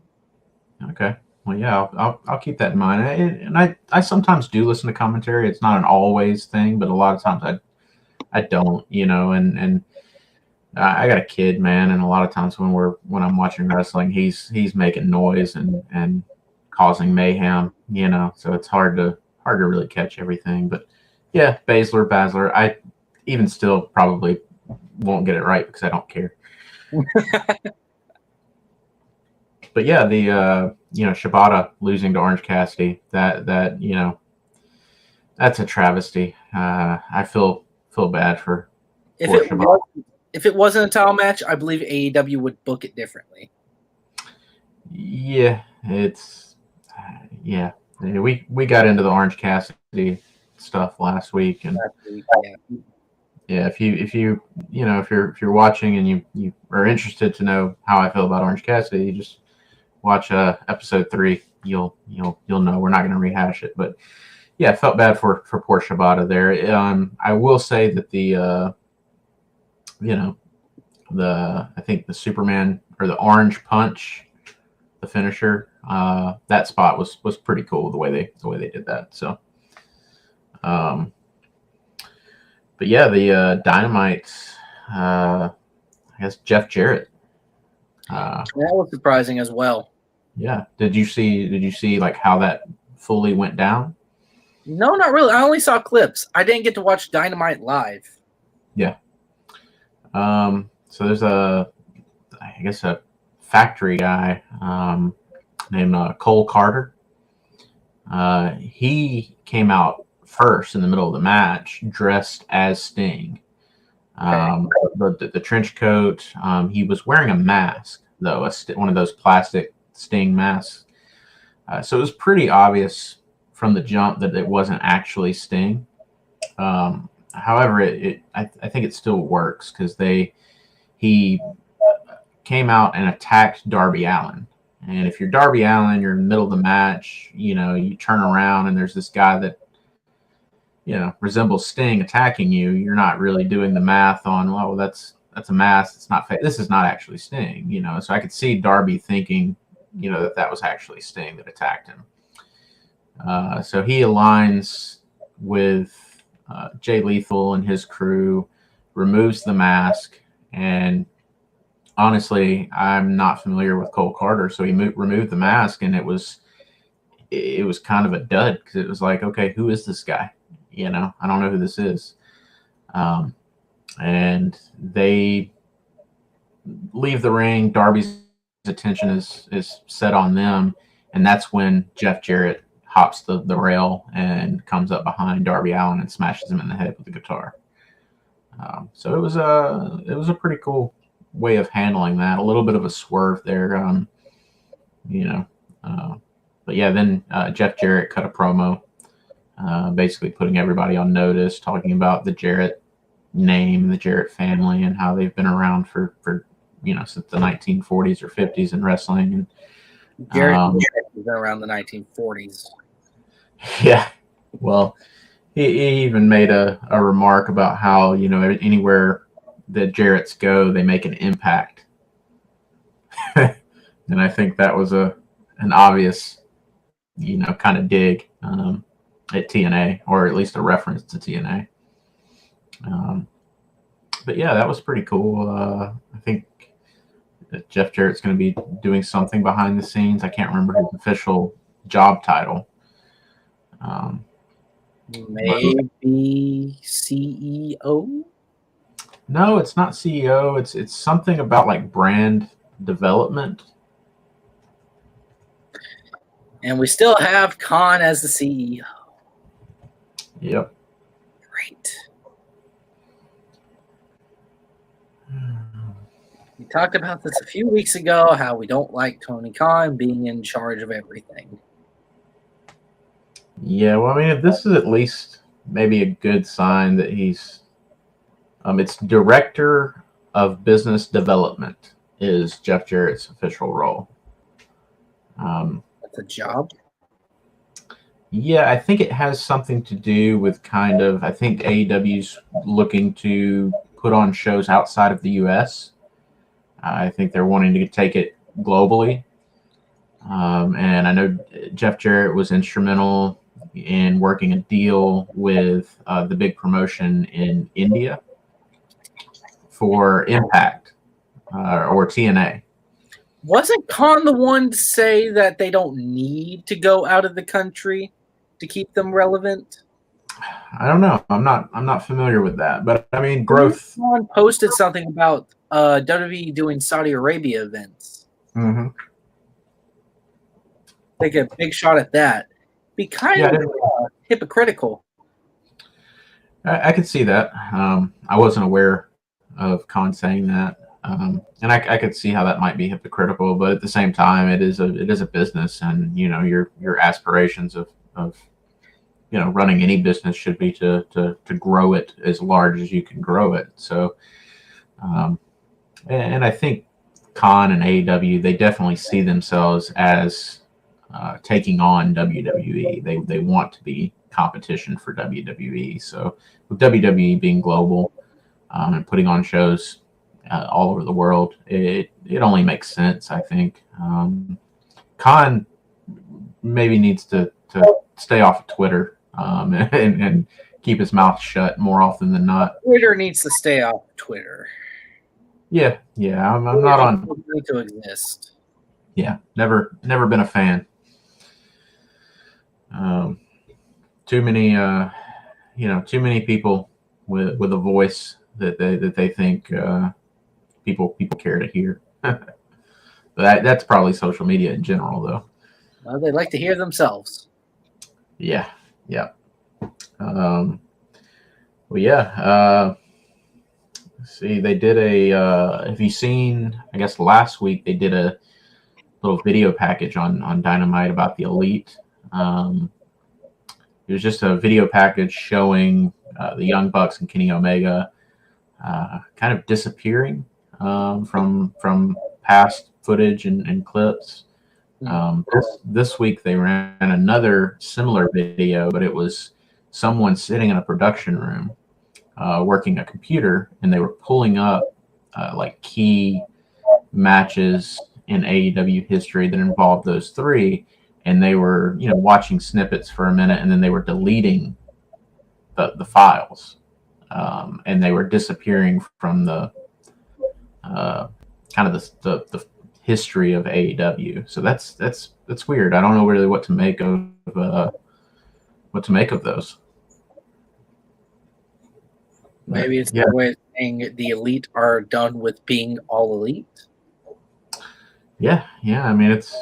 [SPEAKER 2] Okay. Well, yeah, I'll keep that in mind. And I sometimes do listen to commentary. It's not an always thing, but a lot of times I don't, and I got a kid, man, and a lot of times when I'm watching wrestling, he's making noise and causing mayhem, so it's hard to really catch everything. But yeah, Baszler, I even still probably won't get it right because I don't care. But yeah, the Shibata losing to Orange Cassidy, that that's a travesty. I feel bad for Shibata.
[SPEAKER 1] If it wasn't a title match, I believe AEW would book it differently.
[SPEAKER 2] Yeah, we got into the Orange Cassidy stuff last week, and if you're watching and you are interested to know how I feel about Orange Cassidy, you just watch episode 3. You'll know. We're not going to rehash it, but yeah, I felt bad for poor Shibata there. I will say that I think the Superman or the Orange Punch, the finisher, that spot was pretty cool the way they did that. So, but yeah, the Dynamite, I guess Jeff Jarrett.
[SPEAKER 1] That was surprising as well.
[SPEAKER 2] Yeah. Did you see like how that fully went down?
[SPEAKER 1] No, not really. I only saw clips. I didn't get to watch Dynamite live.
[SPEAKER 2] Yeah. So there's a I guess, a factory guy named Cole Carter. He came out first in the middle of the match dressed as Sting. The trench coat. He was wearing a mask, though, one of those plastic Sting masks. So it was pretty obvious from the jump that it wasn't actually Sting. However, I think it still works because he came out and attacked Darby Allin. And if you're Darby Allin, you're in the middle of the match, you turn around and there's this guy that, resembles Sting attacking you. You're not really doing the math on, well, that's a mask. It's not fake. This is not actually Sting, So I could see Darby thinking, that was actually Sting that attacked him. So he aligns with Jay Lethal and his crew, removes the mask, and honestly, I'm not familiar with Cole Carter, so he removed the mask, and it was kind of a dud because it was like, okay, who is this guy? I don't know who this is. And they leave the ring. Darby's attention is set on them, and that's when Jeff Jarrett hops the rail and comes up behind Darby Allin and smashes him in the head with the guitar. So it was a pretty cool way of handling that. A little bit of a swerve there, but yeah. Then Jeff Jarrett cut a promo, basically putting everybody on notice, talking about the Jarrett name, the Jarrett family, and how they've been around for since the 1940s or 50s in wrestling. And
[SPEAKER 1] Jarrett has been around the 1940s.
[SPEAKER 2] Yeah, well, he even made a remark about how anywhere that Jarretts go, they make an impact. And I think that was an obvious, kind of dig at TNA, or at least a reference to TNA. But yeah, that was pretty cool. I think that Jeff Jarrett's going to be doing something behind the scenes. I can't remember his official job title.
[SPEAKER 1] Maybe CEO?
[SPEAKER 2] No, it's not CEO. It's something about like brand development.
[SPEAKER 1] And we still have Khan as the CEO.
[SPEAKER 2] Yep.
[SPEAKER 1] Great. We talked about this a few weeks ago, how we don't like Tony Khan being in charge of everything.
[SPEAKER 2] Yeah, well, I mean, if this is at least maybe a good sign that he's it's Director of Business Development is Jeff Jarrett's official role.
[SPEAKER 1] That's a job?
[SPEAKER 2] Yeah, I think it has something to do with I think AEW's looking to put on shows outside of the U.S. I think they're wanting to take it globally. And I know Jeff Jarrett was instrumental in working a deal with the big promotion in India for Impact or TNA.
[SPEAKER 1] Wasn't Khan the one to say that they don't need to go out of the country to keep them relevant?
[SPEAKER 2] I don't know. I'm not familiar with that, but I mean, growth.
[SPEAKER 1] Khan posted something about WWE doing Saudi Arabia events.
[SPEAKER 2] Mm-hmm.
[SPEAKER 1] Take a big shot at that. Be kind of hypocritical.
[SPEAKER 2] I could see that. I wasn't aware of Khan saying that, and I could see how that might be hypocritical. But at the same time, it is a business, and your aspirations of running any business should be to grow it as large as you can grow it. So, and I think Khan and AEW, they definitely see themselves as taking on WWE. They want to be competition for WWE. So with WWE being global and putting on shows all over the world, it only makes sense, I think. Khan maybe needs to stay off of Twitter and keep his mouth shut more often than not.
[SPEAKER 1] Twitter needs to stay off Twitter.
[SPEAKER 2] Yeah. I'm not on.
[SPEAKER 1] Need to exist.
[SPEAKER 2] Yeah, never been a fan. Too many, too many people with a voice that they think people care to hear. That's probably social media in general, though.
[SPEAKER 1] Well, they like to hear themselves.
[SPEAKER 2] Yeah, yeah. Well, yeah. Let's see, they did a. Have you seen? I guess last week they did a little video package on Dynamite about the Elite. It was just a video package showing the Young Bucks and Kenny Omega kind of disappearing from past footage and clips. This week they ran another similar video, but it was someone sitting in a production room working a computer, and they were pulling up like key matches in AEW history that involved those three, and they were watching snippets for a minute, and then they were deleting the files, and they were disappearing from the kind of the history of AEW. So that's weird. I don't know really what to make of those.
[SPEAKER 1] Maybe it's the way of saying the Elite are done with being all elite.
[SPEAKER 2] Yeah. I mean, it's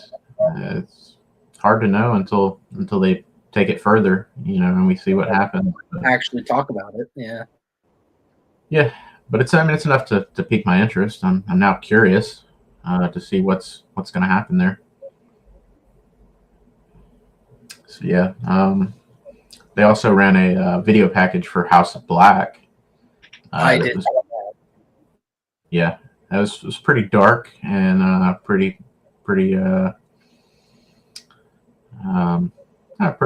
[SPEAKER 2] hard to know until they take it further, and we see what happens.
[SPEAKER 1] Actually, talk about it. Yeah.
[SPEAKER 2] Yeah, but it's enough to pique my interest. I'm now curious to see what's going to happen there. So yeah, they also ran a video package for House of Black.
[SPEAKER 1] I did.
[SPEAKER 2] Yeah, that was pretty dark and pretty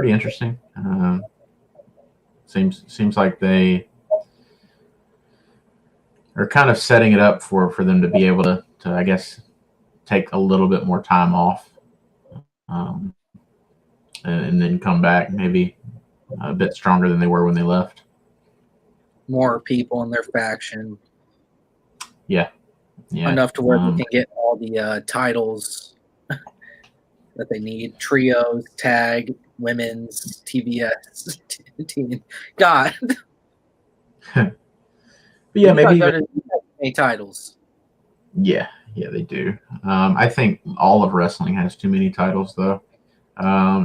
[SPEAKER 2] interesting. Seems like they are kind of setting it up for them to be able to I guess take a little bit more time off, and then come back maybe a bit stronger than they were when they left.
[SPEAKER 1] More people in their faction.
[SPEAKER 2] Yeah.
[SPEAKER 1] Enough to where they can get all the titles that they need: trios, tag, women's, TBS, team. God.
[SPEAKER 2] But yeah, maybe
[SPEAKER 1] any titles.
[SPEAKER 2] Yeah, they do. I think all of wrestling has too many titles, though.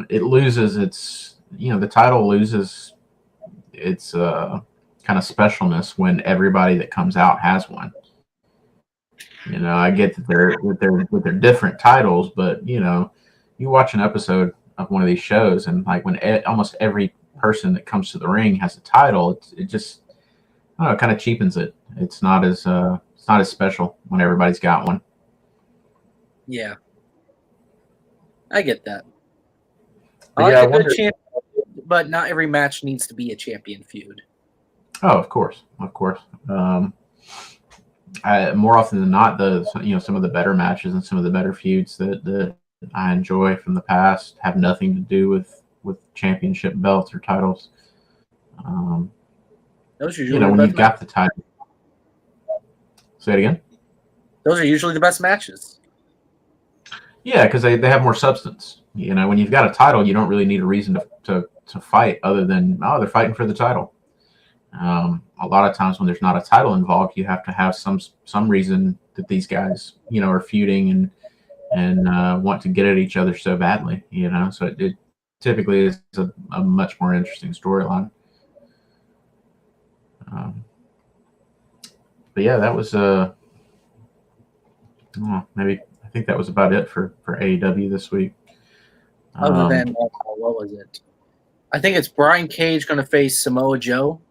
[SPEAKER 2] It loses its, the title loses its kind of specialness when everybody that comes out has one. I get that they're different titles, but you watch an episode of one of these shows, and like when almost every person that comes to the ring has a title, it just, I don't know, it kind of cheapens it. It's not as special when everybody's got one.
[SPEAKER 1] Yeah, I get that. I like a good champion, but not every match needs to be a champion feud.
[SPEAKER 2] Oh, of course. More often than not, some of the better matches and some of the better feuds that I enjoy from the past have nothing to do with championship belts or titles.
[SPEAKER 1] Those are usually
[SPEAKER 2] when you've got the title. Say it again.
[SPEAKER 1] Those are usually the best matches.
[SPEAKER 2] Yeah, because they have more substance. When you've got a title, you don't really need a reason to fight other than, they're fighting for the title. A lot of times when there's not a title involved, you have to have some reason that these guys, are feuding and want to get at each other so badly. So it typically is a much more interesting storyline. But yeah, that was maybe I think that was about it for AEW this week.
[SPEAKER 1] Other than what was it? I think it's Brian Cage going to face Samoa Joe.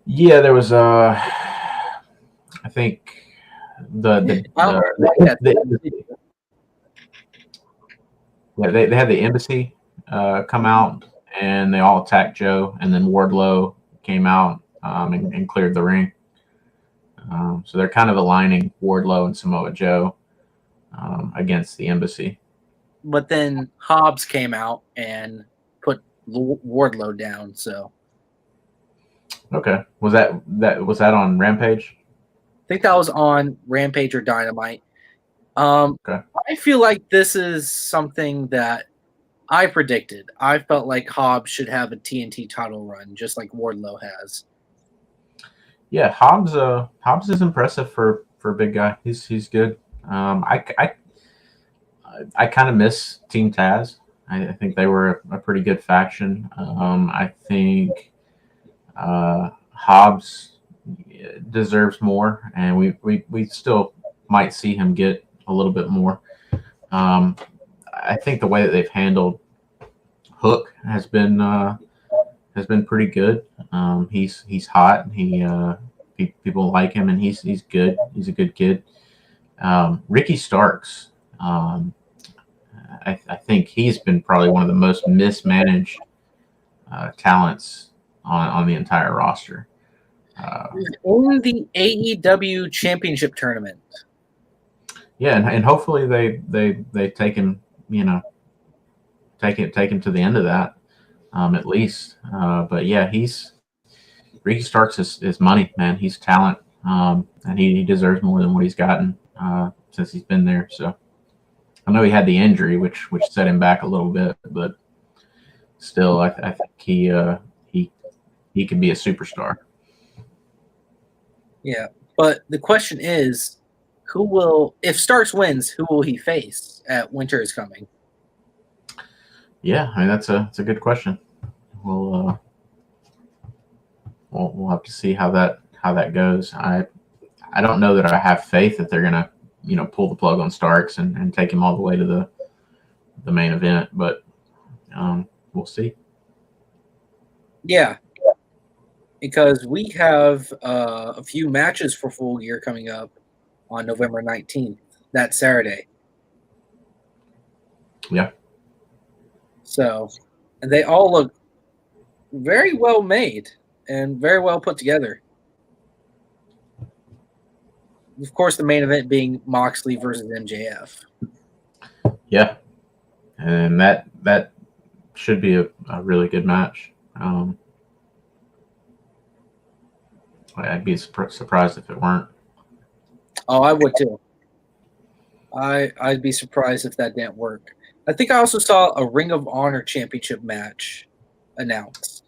[SPEAKER 1] Yeah,
[SPEAKER 2] there was I think they had the Embassy come out, and they all attacked Joe, and then Wardlow came out and cleared the ring. So they're kind of aligning Wardlow and Samoa Joe against the Embassy.
[SPEAKER 1] But then Hobbs came out and put Wardlow down. So
[SPEAKER 2] okay, was that on Rampage?
[SPEAKER 1] I think that was on Rampage or Dynamite.
[SPEAKER 2] Okay.
[SPEAKER 1] I feel like this is something that I predicted. I felt like Hobbs should have a TNT title run, just like Wardlow has.
[SPEAKER 2] Yeah, Hobbs is impressive for a big guy. He's good. I kind of miss Team Taz. I think they were a pretty good faction. I think Hobbs deserves more, and we still might see him get a little bit more. Um, I think the way that they've handled Hook has been pretty good. He's hot. People like him, and he's good. He's a good kid. Ricky Starks. I think he's been probably one of the most mismanaged talents on the entire roster.
[SPEAKER 1] In the AEW Championship tournament.
[SPEAKER 2] Yeah, and hopefully they take him, take him to the end of that, at least. But yeah, Ricky Starks is money, man. He's talent, and he deserves more than what he's gotten since he's been there. So I know he had the injury, which set him back a little bit, but still, I think he could be a superstar.
[SPEAKER 1] Yeah, but the question is, if Starks wins, who will he face at Winter is Coming?
[SPEAKER 2] Yeah, I mean that's a good question. We'll have to see how that goes. I don't know that I have faith that they're gonna pull the plug on Starks and take him all the way to the main event, but we'll see.
[SPEAKER 1] Yeah, because we have a few matches for Full Gear coming up on November 19th, that Saturday.
[SPEAKER 2] Yeah.
[SPEAKER 1] So, and they all look very well made and very well put together. Of course, the main event being Moxley versus MJF.
[SPEAKER 2] Yeah, and that should be a really good match. I'd be surprised if it weren't.
[SPEAKER 1] Oh, I would too. I'd be surprised if that didn't work. I think I also saw a Ring of Honor Championship match announced.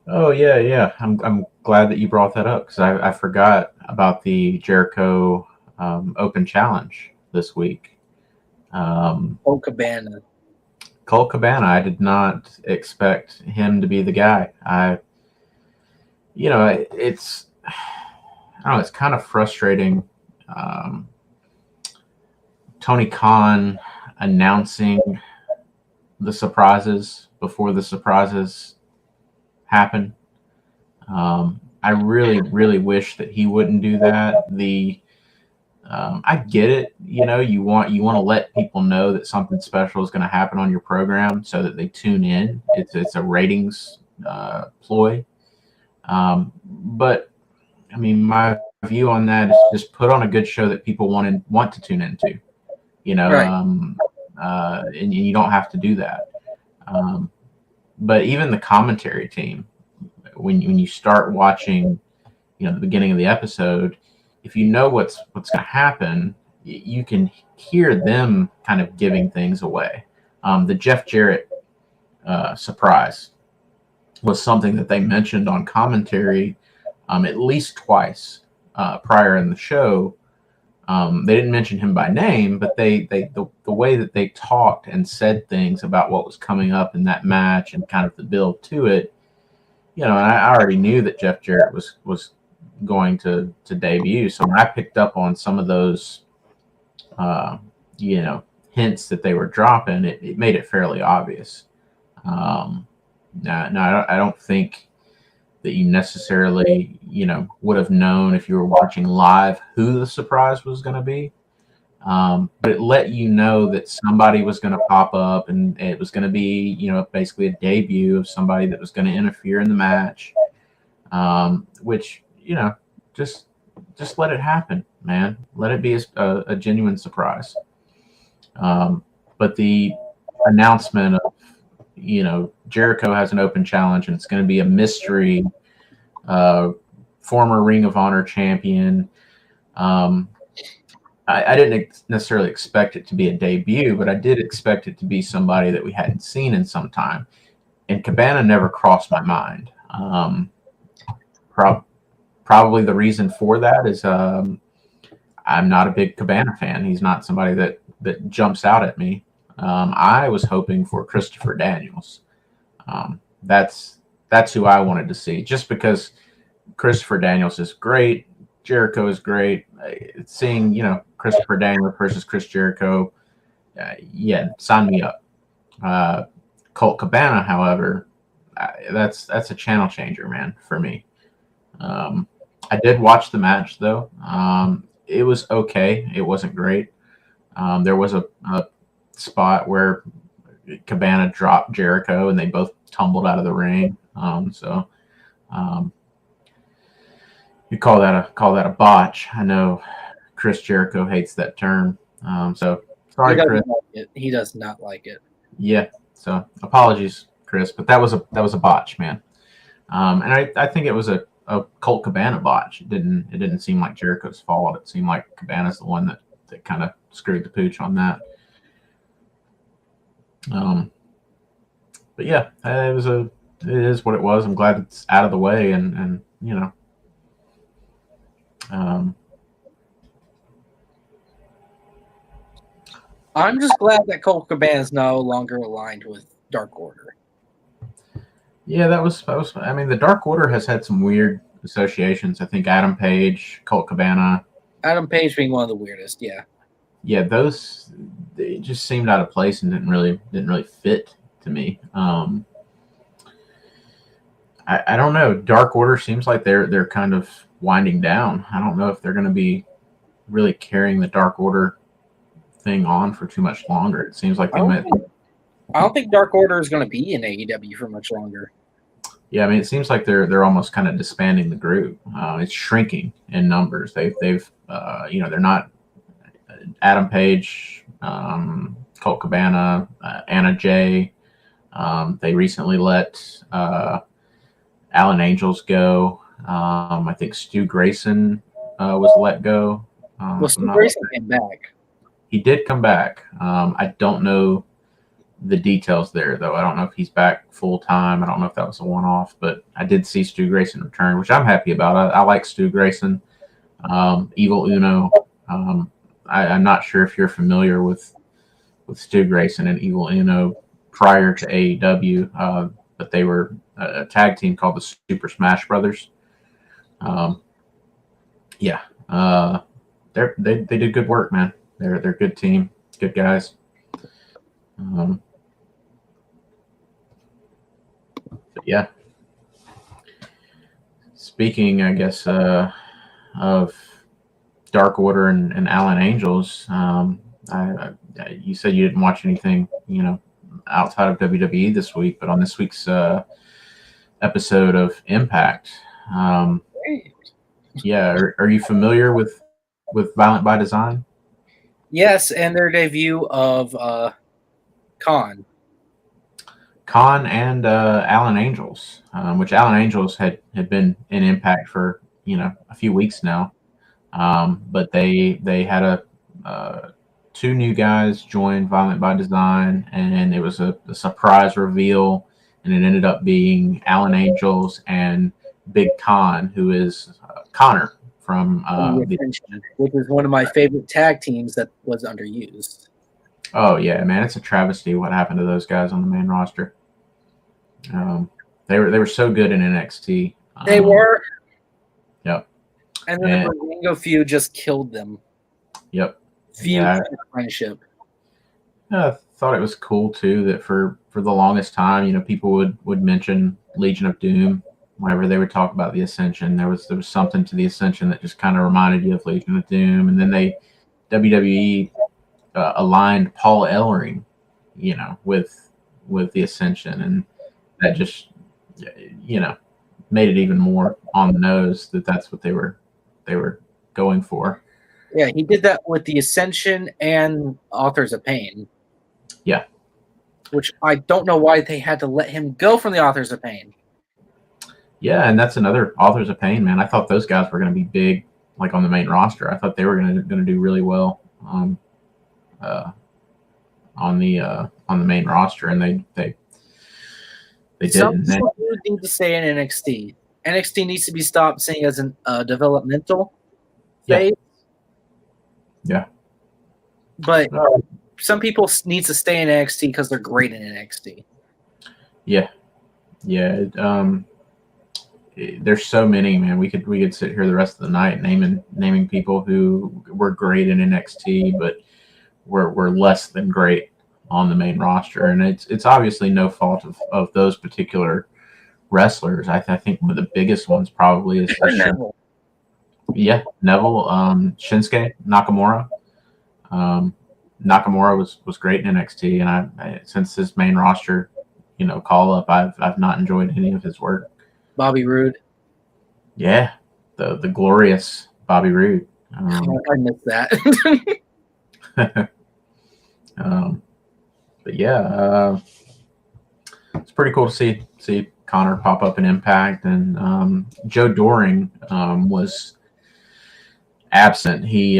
[SPEAKER 2] Oh yeah. I'm glad that you brought that up because I forgot about the Jericho Open Challenge this week.
[SPEAKER 1] Colt Cabana.
[SPEAKER 2] Colt Cabana. I did not expect him to be the guy. It's I don't know. It's kind of frustrating. Tony Khan announcing the surprises before the surprises happen. I really, really wish that he wouldn't do that. I get it. You want to let people know that something special is going to happen on your program so that they tune in. It's a ratings ploy. But I mean, my view on that is just put on a good show that people want to tune into.
[SPEAKER 1] Right.
[SPEAKER 2] And you don't have to do that. But even the commentary team, when you start watching, the beginning of the episode, if you know what's going to happen, you can hear them kind of giving things away. The Jeff Jarrett surprise was something that they mentioned on commentary at least twice prior in the show. They didn't mention him by name, but the way that they talked and said things about what was coming up in that match and kind of the build to it, and I already knew that Jeff Jarrett was going to debut. So when I picked up on some of those, hints that they were dropping, it made it fairly obvious. Now, I don't think that you necessarily, would have known if you were watching live who the surprise was going to be. But it let you know that somebody was going to pop up and it was going to be, basically a debut of somebody that was going to interfere in the match, which, just let it happen, man. Let it be a genuine surprise. But the announcement of, Jericho has an open challenge and it's going to be a mystery former Ring of Honor champion. I didn't necessarily expect it to be a debut, but I did expect it to be somebody that we hadn't seen in some time. And Cabana never crossed my mind. probably the reason for that is I'm not a big Cabana fan. He's not somebody that jumps out at me. I was hoping for Christopher Daniels. That's who I wanted to see, just because Christopher Daniels is great. Jericho is great. Seeing Christopher Daniels versus Chris Jericho, yeah, sign me up. Colt Cabana, however, that's a channel changer, man, for me. I did watch the match though. It was okay. It wasn't great. There was a spot where Cabana dropped Jericho and they both tumbled out of the ring. So you call that a botch. I know Chris Jericho hates that term. So sorry, Chris.
[SPEAKER 1] He does not like it.
[SPEAKER 2] Yeah. So apologies, Chris, but that was a botch, man. And I think it was a Colt Cabana botch. It didn't seem like Jericho's fault. It seemed like Cabana's the one that kind of screwed the pooch on that. But yeah, it is what it was. I'm glad it's out of the way, and
[SPEAKER 1] I'm just glad that Colt Cabana is no longer aligned with Dark Order.
[SPEAKER 2] Yeah, that was. I mean, the Dark Order has had some weird associations. I think Adam Page, Colt Cabana.
[SPEAKER 1] Adam Page being one of the weirdest. Yeah.
[SPEAKER 2] Yeah, those they just seemed out of place and didn't really fit to me. I don't know. Dark Order seems like they're kind of winding down. I don't know if they're going to be really carrying the Dark Order thing on for too much longer. It seems like
[SPEAKER 1] I don't think Dark Order is going to be in AEW for much longer.
[SPEAKER 2] Yeah, I mean, it seems like they're almost kind of disbanding the group. It's shrinking in numbers. They're not Adam Page, Colt Cabana, Anna Jay. They recently let Alan Angels go. I think Stu Grayson was let go.
[SPEAKER 1] Stu Grayson came back.
[SPEAKER 2] He did come back. I don't know the details there, though. I don't know if he's back full time. I don't know if that was a one-off, but I did see Stu Grayson return, which I'm happy about. I like Stu Grayson. Evil Uno. I'm not sure if you're familiar with Stu Grayson and Evil Uno prior to AEW, but they were a tag team called the Super Smash Brothers. They did good work, man. They're a good team, good guys. Yeah. Speaking, I guess, of Dark Order and Alan Angels, you said you didn't watch anything, outside of WWE this week, but on this week's episode of Impact, yeah, are you familiar with Violent by Design?
[SPEAKER 1] Yes, and their debut of Khan
[SPEAKER 2] and Alan Angels, which Alan Angels had been in Impact for a few weeks now, but they had two new guys join Violent by Design, and it was a surprise reveal, and it ended up being Alan Angels and Big Khan, who is Connor from
[SPEAKER 1] which is one of my favorite tag teams that was underused.
[SPEAKER 2] Oh yeah, man, it's a travesty what happened to those guys on the main roster. They were so good in NXT.
[SPEAKER 1] They were.
[SPEAKER 2] Yep.
[SPEAKER 1] And then the Ringo feud just killed them.
[SPEAKER 2] Yep.
[SPEAKER 1] Friendship.
[SPEAKER 2] I thought it was cool too that for the longest time, people would mention Legion of Doom whenever they would talk about the Ascension. There was something to the Ascension that just kind of reminded you of Legion of Doom, and then WWE aligned Paul Ellering, with the Ascension, and that just made it even more on the nose that that's what they were going for.
[SPEAKER 1] Yeah, he did that with the Ascension and Authors of Pain.
[SPEAKER 2] Yeah.
[SPEAKER 1] Which I don't know why they had to let him go from the Authors of Pain.
[SPEAKER 2] Yeah, and that's another Authors of Pain, man. I thought those guys were going to be big, like on the main roster. I thought they were going to do really well on the main roster, and they didn't.
[SPEAKER 1] Some need to stay in NXT, NXT needs to be stopped seeing as a developmental
[SPEAKER 2] Yeah.
[SPEAKER 1] phase.
[SPEAKER 2] Yeah.
[SPEAKER 1] But some people need to stay in NXT because they're great in NXT.
[SPEAKER 2] Yeah. There's so many, man. We could sit here the rest of the night naming people who were great in NXT, but were less than great on the main roster, and it's obviously no fault of those particular wrestlers. I think one of the biggest ones probably is
[SPEAKER 1] Neville.
[SPEAKER 2] Neville, Shinsuke Nakamura. Nakamura was great in NXT, and I since his main roster, call up, I've not enjoyed any of his work.
[SPEAKER 1] Bobby Roode.
[SPEAKER 2] Yeah, the glorious Bobby Roode.
[SPEAKER 1] I missed that.
[SPEAKER 2] But yeah, it's pretty cool to see Connor pop up in Impact, and Joe Doring was absent. He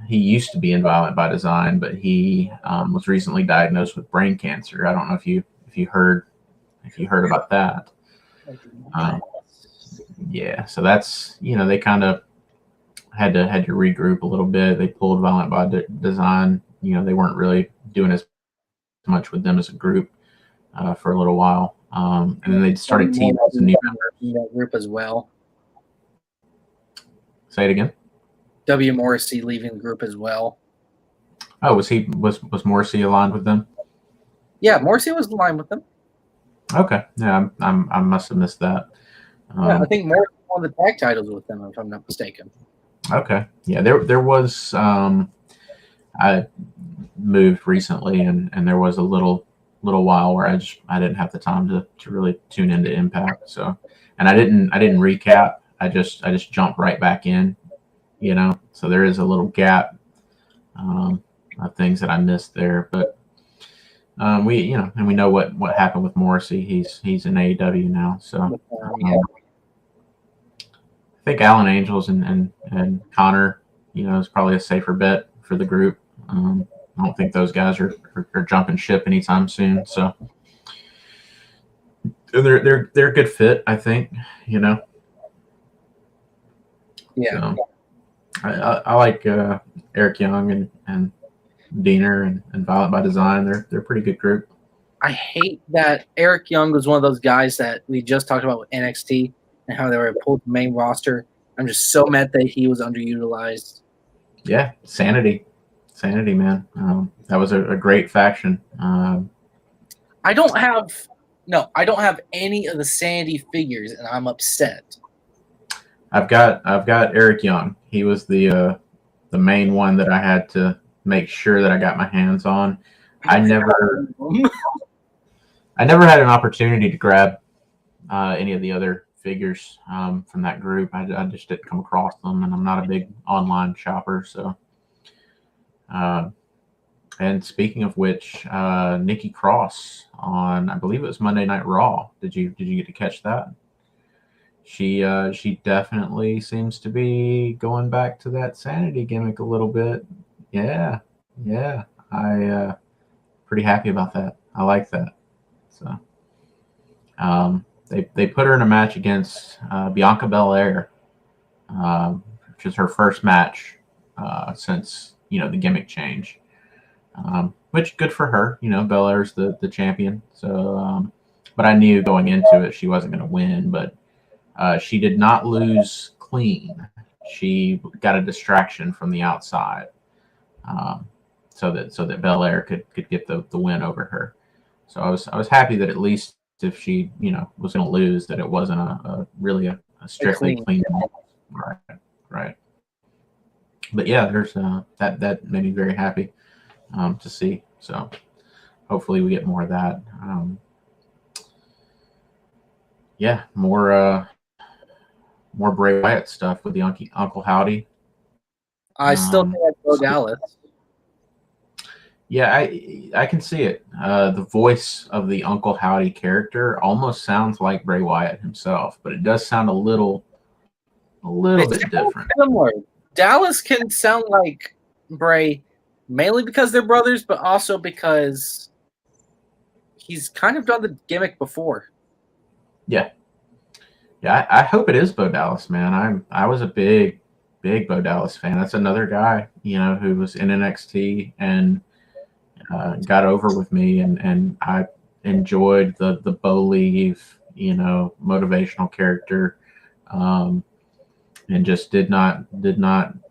[SPEAKER 2] used to be in Violent by Design, but he was recently diagnosed with brain cancer. I don't know if you heard about that. Yeah, so that's they kind of had to regroup a little bit. They pulled Violent by Design. They weren't really doing as much with them as a group for a little while, and then they started teaming some new members
[SPEAKER 1] in that group as well.
[SPEAKER 2] Say it again.
[SPEAKER 1] W. Morrissey leaving the group as well.
[SPEAKER 2] Oh, was Morrissey aligned with them?
[SPEAKER 1] Yeah, Morrissey was aligned with them.
[SPEAKER 2] Okay, yeah, I must have missed that.
[SPEAKER 1] Yeah, I think Morrissey won the tag titles with them, if I'm not mistaken.
[SPEAKER 2] Okay, yeah, there was. I moved recently, and there was a little while where I didn't have the time to really tune into Impact. So, and I didn't recap. I just jumped right back in. So there is a little gap of things that I missed there, but and we know what happened with Morrissey. He's in AEW now, so I think Alan Angels and Connor, is probably a safer bet for the group. I don't think those guys are jumping ship anytime soon, so they're a good fit, I think.
[SPEAKER 1] Yeah.
[SPEAKER 2] So, I like Eric Young and Diener and Violent by Design. They're a pretty good group.
[SPEAKER 1] I hate that Eric Young was one of those guys that we just talked about with NXT and how they were pulled the main roster. I'm just so mad that he was underutilized.
[SPEAKER 2] Yeah, Sanity, man. That was a great faction.
[SPEAKER 1] I don't have any of the Sanity figures, and I'm upset.
[SPEAKER 2] I've got Eric Young. He was the main one that I had to make sure that I got my hands on. I never had an opportunity to grab any of the other figures from that group. I just didn't come across them, and I'm not a big online shopper. So, and speaking of which, Nikki Cross on, I believe it was Monday Night Raw. Did you get to catch that? She definitely seems to be going back to that Sanity gimmick a little bit. Yeah. I pretty happy about that. I like that. So they put her in a match against Bianca Belair, which is her first match since the gimmick change. Which good for her. Belair's the champion. So but I knew going into it she wasn't going to win, but she did not lose clean. She got a distraction from the outside, so that Belair could get the win over her. So I was happy that at least if she was going to lose, that it wasn't a strictly clean. Right. But yeah, there's that made me very happy to see. So hopefully we get more of that. Yeah, more Bray Wyatt stuff with the Uncle Howdy.
[SPEAKER 1] I still think I'd go Dallas.
[SPEAKER 2] Yeah, I can see it. The voice of the Uncle Howdy character almost sounds like Bray Wyatt himself, but it does sound a little bit different.
[SPEAKER 1] Similar. Dallas can sound like Bray, mainly because they're brothers, but also because he's kind of done the gimmick before.
[SPEAKER 2] Yeah. Yeah, I hope it is Bo Dallas, man. I was a big Bo Dallas fan. That's another guy, who was in NXT and got over with me, and I enjoyed the Bo Leave, motivational character, um, and just did not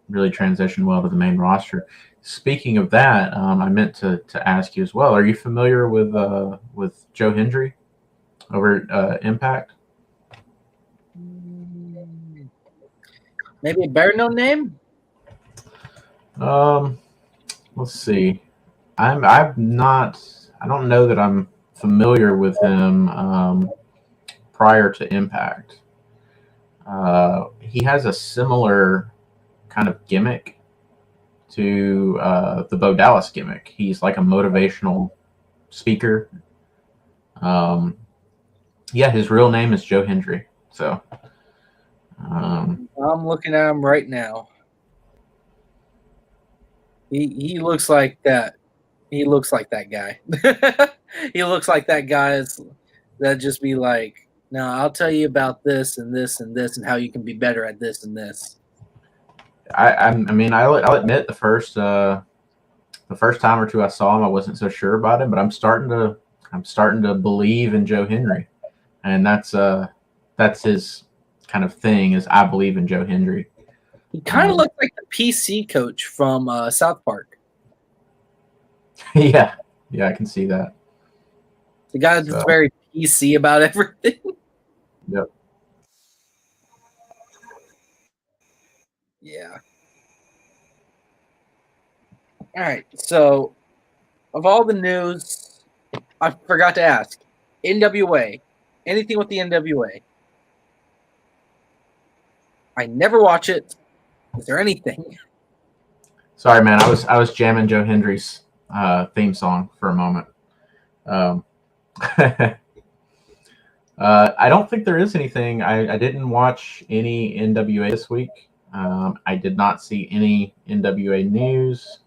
[SPEAKER 2] really transition well to the main roster. Speaking of that, I meant to ask you as well. Are you familiar with Joe Hendry over at Impact?
[SPEAKER 1] Maybe a better known name?
[SPEAKER 2] Um, let's see. I'm not. I don't know that I'm familiar with him prior to Impact. He has a similar kind of gimmick to the Bo Dallas gimmick. He's like a motivational speaker. Um, yeah, his real name is Joe Hendry. So,
[SPEAKER 1] I'm looking at him right now. He looks like that. He looks like that guy. He looks like that guy that just be like, no, I'll tell you about this and this and this and how you can be better at this and this.
[SPEAKER 2] I mean, I'll admit the first time or two I saw him, I wasn't so sure about him, but I'm starting to believe in Joe Hendry, and that's his kind of thing. Is I believe in Joe Hendry.
[SPEAKER 1] He kind of looks like the PC coach from South Park.
[SPEAKER 2] Yeah, I can see that.
[SPEAKER 1] The guy that's very PC about everything.
[SPEAKER 2] Yep.
[SPEAKER 1] Yeah. All right. So, of all the news, I forgot to ask NWA. Anything with the NWA? I never watch it. Is there anything?
[SPEAKER 2] Sorry, man. I was jamming Joe Hendry's theme song for a moment. I don't think there is anything. I didn't watch any NWA this week. I did not see any NWA news.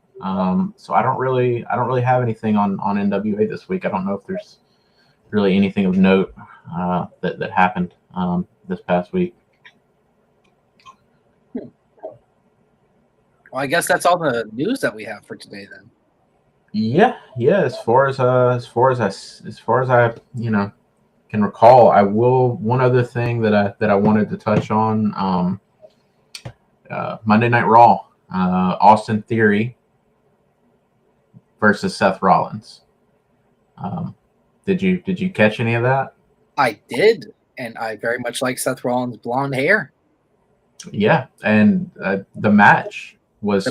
[SPEAKER 2] So I don't really have anything on NWA this week. I don't know if there's really anything of note that happened this past week.
[SPEAKER 1] Well, I guess that's all the news that we have for today then.
[SPEAKER 2] Yeah. As far as I can recall, I will. One other thing that I wanted to touch on. Monday Night Raw, Austin Theory versus Seth Rollins. Did you catch any of that?
[SPEAKER 1] I did, and I very much like Seth Rollins' blonde hair.
[SPEAKER 2] Yeah, and the match was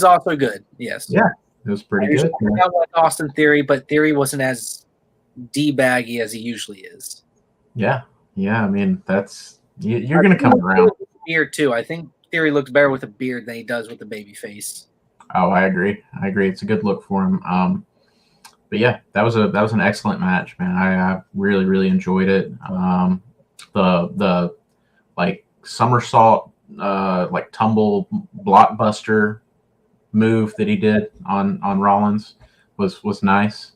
[SPEAKER 1] also good. Yes.
[SPEAKER 2] Yeah, it was pretty good.
[SPEAKER 1] I like Austin Theory, but Theory wasn't as D-baggy as he usually is.
[SPEAKER 2] Yeah. I mean, you're going to come around.
[SPEAKER 1] Beard too. I think Theory looks better with a beard than he does with a baby face.
[SPEAKER 2] Oh, I agree. It's a good look for him. But yeah, that was an excellent match, man. I really enjoyed it. The like somersault, like tumble blockbuster move that he did on Rollins was nice.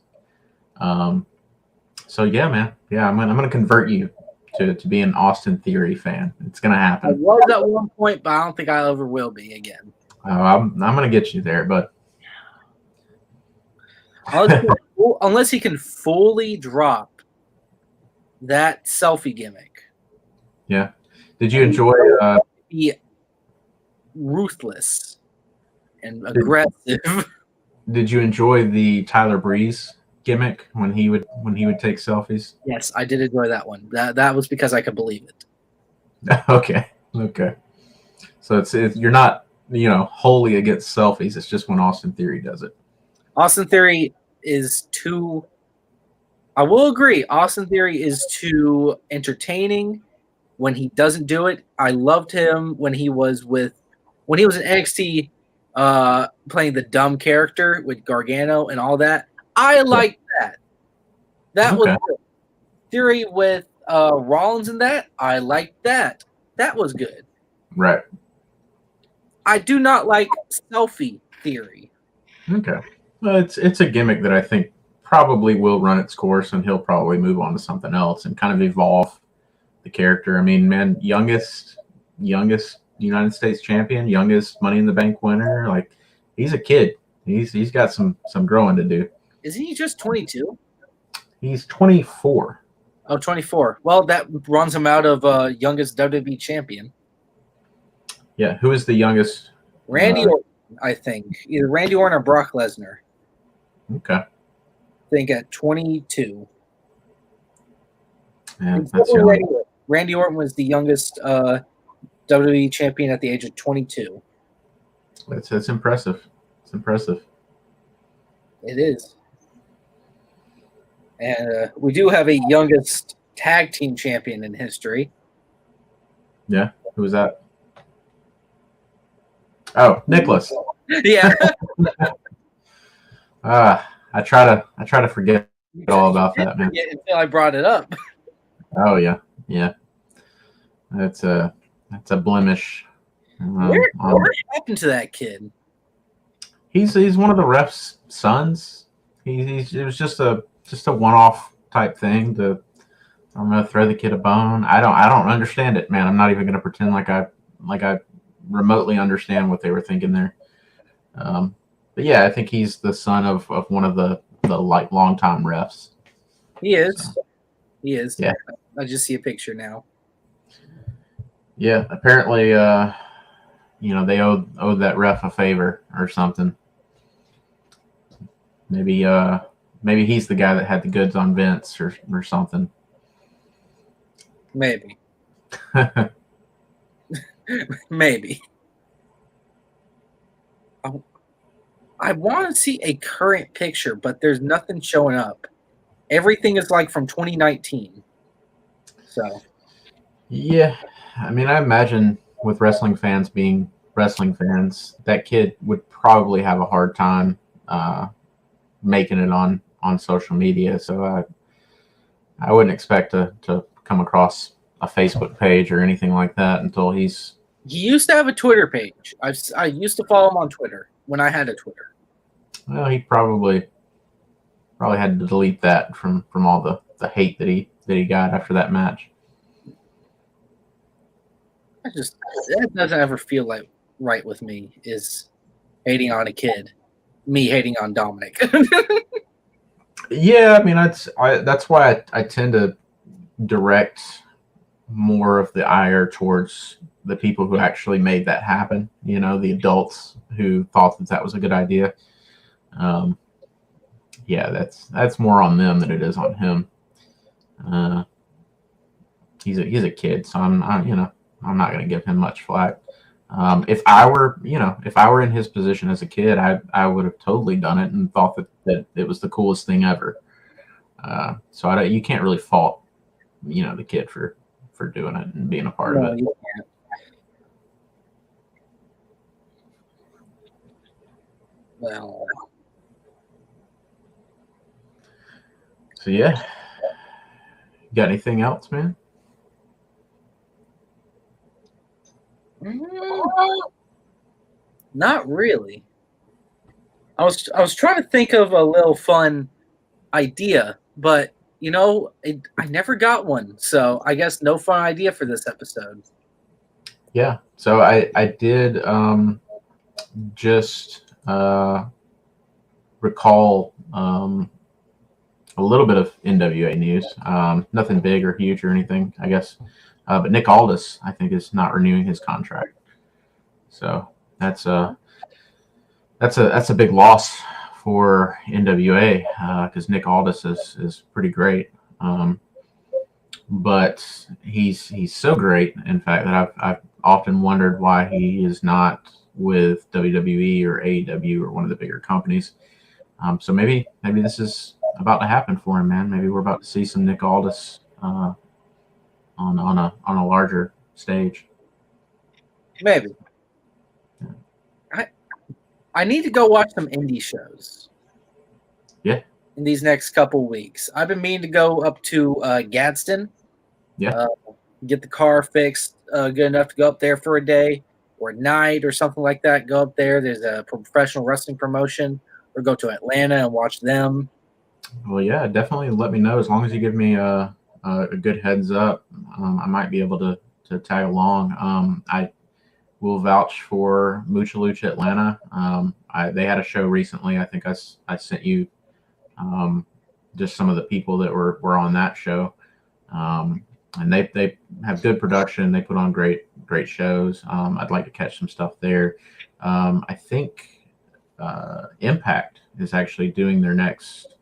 [SPEAKER 2] So yeah, man. Yeah, I'm gonna convert you to be an Austin Theory fan. It's gonna happen.
[SPEAKER 1] I was at one point, but I don't think I ever will be again.
[SPEAKER 2] I'm gonna get you there, but
[SPEAKER 1] unless he can fully drop that selfie gimmick.
[SPEAKER 2] Yeah. Did you enjoy?
[SPEAKER 1] Be ruthless and aggressive.
[SPEAKER 2] Did you enjoy the Tyler Breeze gimmick when he would take selfies?
[SPEAKER 1] Yes, I did enjoy that one. That was because I could believe it.
[SPEAKER 2] Okay. So it's you're not wholly against selfies. It's just when Austin Theory does it.
[SPEAKER 1] Austin Theory is too. I will agree. Austin Theory is too entertaining when he doesn't do it. I loved him when he was in NXT, playing the dumb character with Gargano and all that. I liked that. That was good. Theory with Rollins and that. I liked that. That was good.
[SPEAKER 2] Right.
[SPEAKER 1] I do not like selfie Theory.
[SPEAKER 2] Okay. Well, it's a gimmick that I think probably will run its course, and he'll probably move on to something else and kind of evolve the character. I mean, man, youngest United States champion, youngest Money in the Bank winner. Like, he's a kid. He's got some growing to do.
[SPEAKER 1] Isn't he just 22?
[SPEAKER 2] He's 24.
[SPEAKER 1] Oh, 24. Well, that runs him out of youngest WWE champion.
[SPEAKER 2] Yeah, who is the youngest?
[SPEAKER 1] Randy Orton, I think. Either Randy Orton or Brock Lesnar.
[SPEAKER 2] Okay.
[SPEAKER 1] I think at 22.
[SPEAKER 2] Yeah, that's young.
[SPEAKER 1] Randy Orton was the youngest WWE champion at the age of 22.
[SPEAKER 2] That's impressive. It's impressive.
[SPEAKER 1] It is. And we do have a youngest tag team champion in history.
[SPEAKER 2] Yeah, who was that? Oh, Nicholas.
[SPEAKER 1] Yeah.
[SPEAKER 2] I try to forget all about that, man.
[SPEAKER 1] Until I brought it up.
[SPEAKER 2] Oh yeah. That's a blemish.
[SPEAKER 1] What happened to that kid?
[SPEAKER 2] He's one of the ref's sons. It was just a one-off type thing to, I'm gonna throw the kid a bone. I don't understand it, man. I'm not even gonna pretend like I remotely understand what they were thinking there. But yeah, I think he's the son of one of the like longtime refs.
[SPEAKER 1] He is. So, he is.
[SPEAKER 2] Yeah.
[SPEAKER 1] I just see a picture now.
[SPEAKER 2] Yeah, apparently, they owed that ref a favor or something. Maybe he's the guy that had the goods on Vince or something.
[SPEAKER 1] Maybe. Maybe. I want to see a current picture, but there's nothing showing up. Everything is like from 2019. So.
[SPEAKER 2] Yeah, I mean, I imagine with wrestling fans being wrestling fans, that kid would probably have a hard time making it on social media. So I wouldn't expect to come across a Facebook page or anything like that until he's.
[SPEAKER 1] He used to have a Twitter page. I used to follow him on Twitter when I had a Twitter.
[SPEAKER 2] Well, he probably had to delete that from all the hate that he got after that match.
[SPEAKER 1] That doesn't ever feel like right with me, is hating on a kid. Me hating on Dominic.
[SPEAKER 2] Yeah, I mean that's why I tend to direct more of the ire towards the people who actually made that happen. The adults who thought that was a good idea. Yeah, that's more on them than it is on him. He's a kid, so I'm not going to give him much flack. If I were in his position as a kid, I would have totally done it and thought that it was the coolest thing ever. So you can't really fault, the kid for doing it and being a part of it.
[SPEAKER 1] You can't. Well.
[SPEAKER 2] So yeah, you got anything else, man?
[SPEAKER 1] Not really. I was trying to think of a little fun idea, but I never got one. So I guess no fun idea for this episode.
[SPEAKER 2] Yeah. So I did just recall a little bit of NWA news. Nothing big or huge or anything, I guess. But Nick Aldis, I think, is not renewing his contract. So that's a big loss for NWA because Nick Aldis is pretty great. But he's so great, in fact, that I've often wondered why he is not with WWE or AEW or one of the bigger companies. So maybe this is about to happen for him, man. Maybe we're about to see some Nick Aldis on a larger stage.
[SPEAKER 1] Maybe. I need to go watch some indie shows.
[SPEAKER 2] Yeah.
[SPEAKER 1] In these next couple weeks, I've been meaning to go up to Gadsden.
[SPEAKER 2] Yeah.
[SPEAKER 1] Get the car fixed good enough to go up there for a day or a night or something like that. Go up there. There's a professional wrestling promotion. Or go to Atlanta and watch them.
[SPEAKER 2] Well, yeah, definitely let me know as long as you give me a good heads up, I might be able to tag along. I will vouch for Mucha Lucha Atlanta. They had a show recently. I think I sent you just some of the people that were on that show. And they have good production. They put on great shows. I'd like to catch some stuff there. I think Impact is actually doing their next.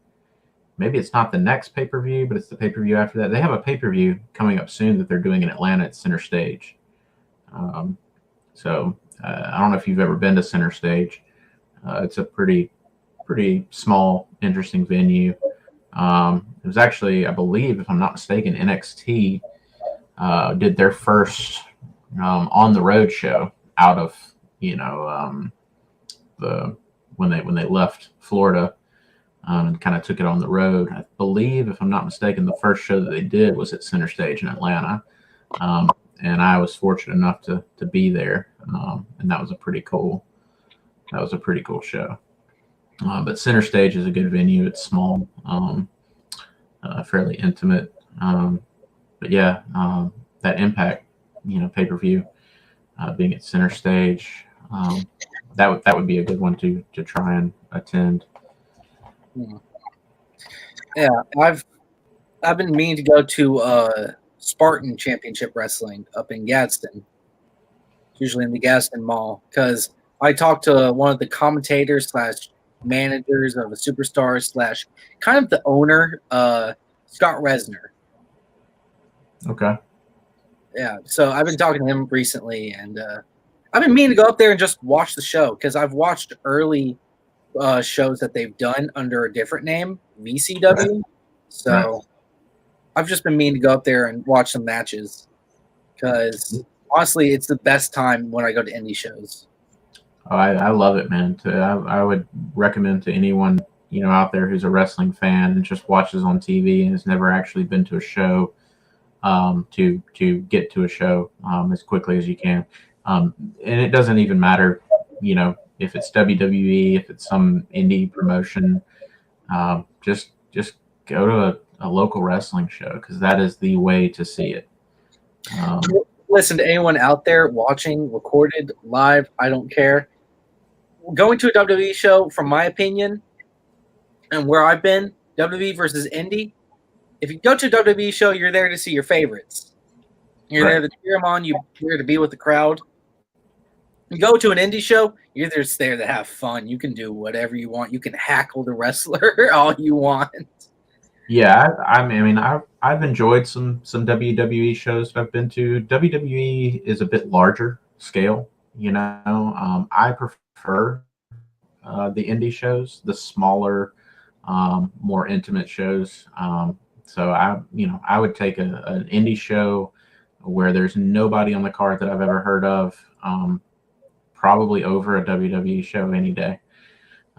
[SPEAKER 2] Maybe it's not the next pay-per-view, but it's the pay-per-view after that. They have a pay-per-view coming up soon that they're doing in Atlanta at Center Stage. So I don't know if you've ever been to Center Stage. It's a pretty small, interesting venue. It was actually, I believe, if I'm not mistaken, NXT did their first on the road show out of when they left Florida and kind of took it on the road. I believe, if I'm not mistaken, the first show that they did was at Center Stage in Atlanta, and I was fortunate enough to be there, and that was a pretty cool show. But Center Stage is a good venue. It's small, fairly intimate. But yeah, that Impact, pay-per-view, being at Center Stage, that would be a good one to try and attend.
[SPEAKER 1] Yeah, I've been meaning to go to Spartan Championship Wrestling up in Gadsden, usually in the Gadsden Mall, because I talked to one of the commentators / managers of a superstar / kind of the owner, Scott Resner.
[SPEAKER 2] Okay.
[SPEAKER 1] Yeah, so I've been talking to him recently, and I've been meaning to go up there and just watch the show, because I've watched early shows that they've done under a different name, VCW. So I've just been meaning to go up there and watch some matches, because honestly, it's the best time when I go to indie shows.
[SPEAKER 2] Oh, I love it, man. I would recommend to anyone out there who's a wrestling fan and just watches on TV and has never actually been to a show, to get to a show as quickly as you can. And it doesn't even matter, if it's WWE, if it's some indie promotion, just go to a local wrestling show, because that is the way to see it.
[SPEAKER 1] Listen, to anyone out there watching, recorded, live, I don't care. Going to a WWE show, from my opinion, and where I've been, WWE versus indie, if you go to a WWE show, you're there to see your favorites. You're there to cheer them on. You're there to be with the crowd. You go to an indie show, you're just there to have fun. You can do whatever you want. You can hackle the wrestler all you want.
[SPEAKER 2] Yeah, I've enjoyed some WWE shows that I've been to. WWE is a bit larger scale, I prefer the indie shows, the smaller, more intimate shows. So I would take an indie show where there's nobody on the card that I've ever heard of, probably over a WWE show any day.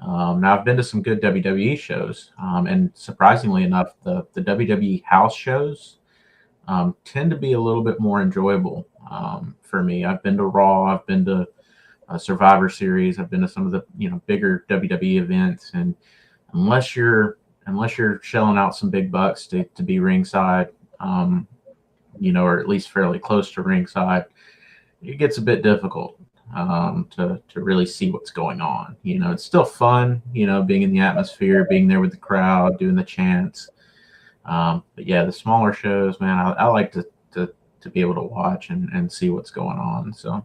[SPEAKER 2] Now, I've been to some good WWE shows, and surprisingly enough, the WWE house shows tend to be a little bit more enjoyable for me. I've been to Raw, I've been to Survivor Series, I've been to some of the bigger WWE events, and unless you're shelling out some big bucks to be ringside, or at least fairly close to ringside, it gets a bit difficult to really see what's going on. It's still fun, being in the atmosphere, being there with the crowd, doing the chants. But yeah, the smaller shows, man, I like to be able to watch and see what's going on. So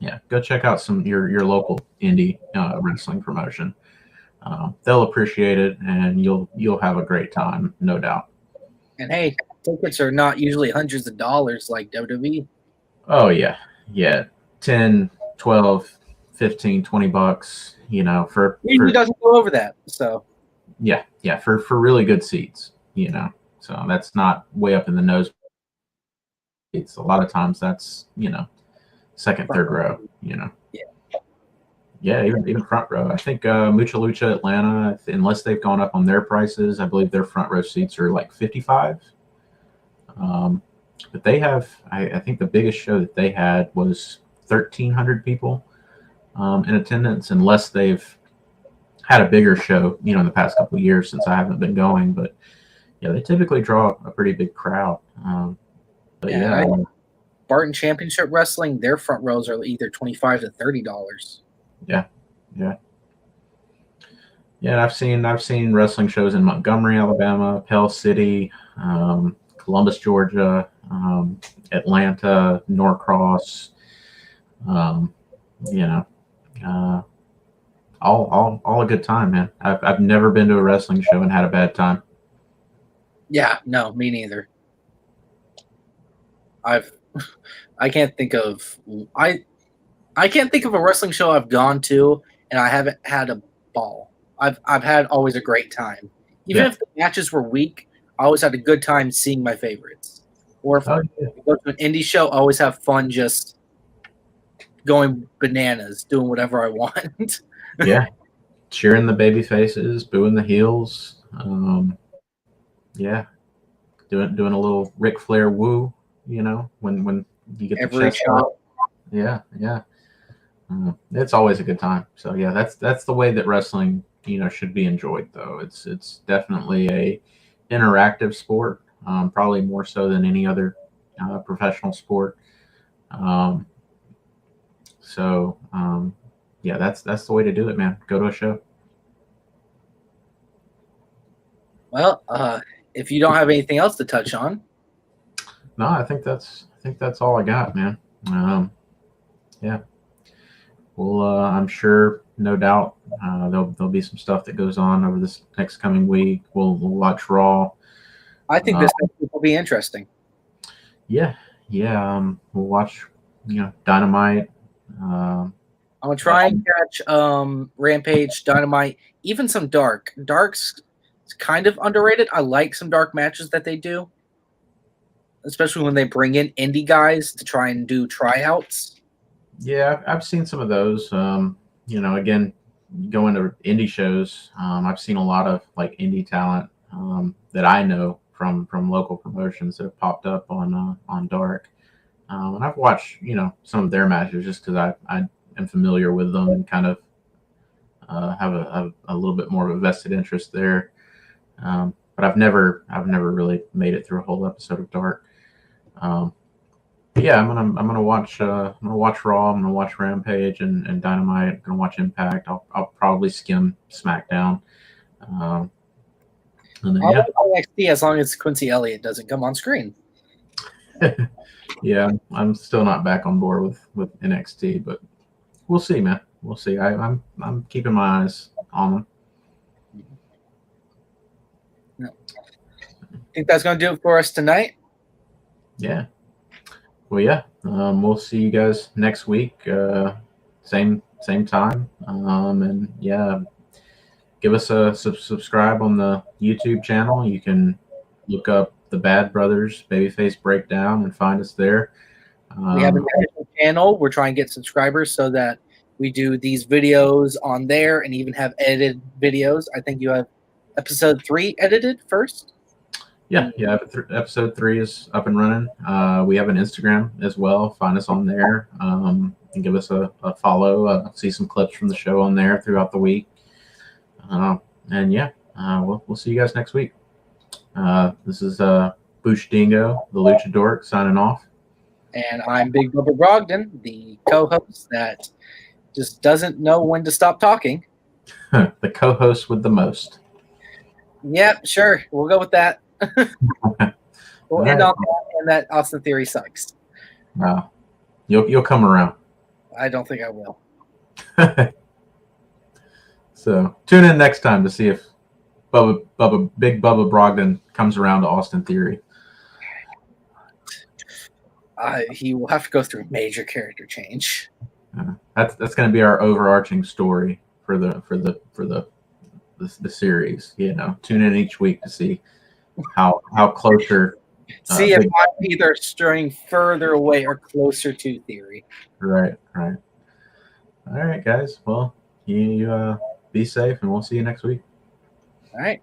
[SPEAKER 2] yeah, go check out your local indie wrestling promotion. They'll appreciate it, and you'll have a great time, no doubt.
[SPEAKER 1] And hey, tickets are not usually hundreds of dollars like WWE.
[SPEAKER 2] Oh yeah. 10, 12, 15, 20 bucks, for
[SPEAKER 1] usually doesn't go over that. So
[SPEAKER 2] yeah, for really good seats, so that's not way up in the nose. It's a lot of times that's, second, third row, Yeah, even front row. I think Mucha Lucha Atlanta, unless they've gone up on their prices, I believe their front row seats are like $55. But they have, I think the biggest show that they had was 1,300 people in attendance, unless they've had a bigger show, in the past couple of years since I haven't been going. But yeah, they typically draw a pretty big crowd. But yeah,
[SPEAKER 1] Barton Championship Wrestling, their front rows are either $25 to $30.
[SPEAKER 2] yeah. Yeah, I've seen wrestling shows in Montgomery, Alabama, Pell City, Columbus, Georgia, Atlanta, Norcross. You know, all a good time, man. I've never been to a wrestling show and had a bad time.
[SPEAKER 1] Yeah, no, me neither. I can't think of I can't think of a wrestling show I've gone to and I haven't had a ball. I've had always a great time. Even if the matches were weak, I always had a good time seeing my favorites. Or if I go to an indie show, I always have fun just going bananas, doing whatever I want.
[SPEAKER 2] Yeah, cheering the baby faces, booing the heels. Yeah, doing a little Ric Flair woo. When you get
[SPEAKER 1] Every
[SPEAKER 2] the chest out. Yeah. It's always a good time. So yeah, that's the way that wrestling should be enjoyed. Though it's definitely a interactive sport, probably more so than any other professional sport. Yeah, that's the way to do it, man. Go to a show.
[SPEAKER 1] Well, if you don't have anything else to touch on,
[SPEAKER 2] no, I think that's all I got, man. Yeah. Well, I'm sure, no doubt, there'll be some stuff that goes on over this next coming week. We'll watch Raw.
[SPEAKER 1] I think this will be interesting.
[SPEAKER 2] Yeah. We'll watch, Dynamite.
[SPEAKER 1] I'm gonna try and catch Rampage, Dynamite, even some Dark. Dark's kind of underrated. I like some Dark matches that they do, especially when they bring in indie guys to try and do tryouts.
[SPEAKER 2] Yeah, I've seen some of those. Again, going to indie shows, I've seen a lot of like indie talent that I know from local promotions that have popped up on Dark, and I've watched some of their matches just because I am familiar with them and kind of have a little bit more of a vested interest there. But I've never really made it through a whole episode of Dark. Yeah, I'm gonna watch Raw. I'm gonna watch Rampage and Dynamite. I'm gonna watch Impact. I'll probably skim SmackDown. And then
[SPEAKER 1] I'll watch NXT as long as Quincy Elliott doesn't come on screen.
[SPEAKER 2] Yeah, I'm still not back on board with NXT, but we'll see, man. We'll see. I'm keeping my eyes on them.
[SPEAKER 1] No. I think that's gonna do it for us tonight.
[SPEAKER 2] Yeah. Well, yeah, we'll see you guys next week, same time, and yeah, give us a subscribe on the YouTube channel. You can look up the Bad Brothers Babyface Breakdown and find us there.
[SPEAKER 1] We have a national channel. We're trying to get subscribers so that we do these videos on there and even have edited videos. I think you have episode 3 edited first.
[SPEAKER 2] Yeah. Episode 3 is up and running. We have an Instagram as well. Find us on there and give us a follow. See some clips from the show on there throughout the week. And yeah, we'll see you guys next week. This is Boosh Dingo, the Lucha Dork, signing off.
[SPEAKER 1] And I'm Big Bubba Brogdon, the co-host that just doesn't know when to stop talking.
[SPEAKER 2] The co-host with the most.
[SPEAKER 1] Yep, sure. We'll go with that. We'll end on that, and that Austin Theory sucks.
[SPEAKER 2] You'll come around.
[SPEAKER 1] I don't think I will.
[SPEAKER 2] So tune in next time to see if Big Bubba Brogdon comes around to Austin Theory.
[SPEAKER 1] He will have to go through a major character change.
[SPEAKER 2] That's going to be our overarching story for the series. Tune in each week to see how closer.
[SPEAKER 1] See if I'm either straying further away or closer to Theory.
[SPEAKER 2] Right. All right, guys. Well, you be safe, and we'll see you next week.
[SPEAKER 1] All right.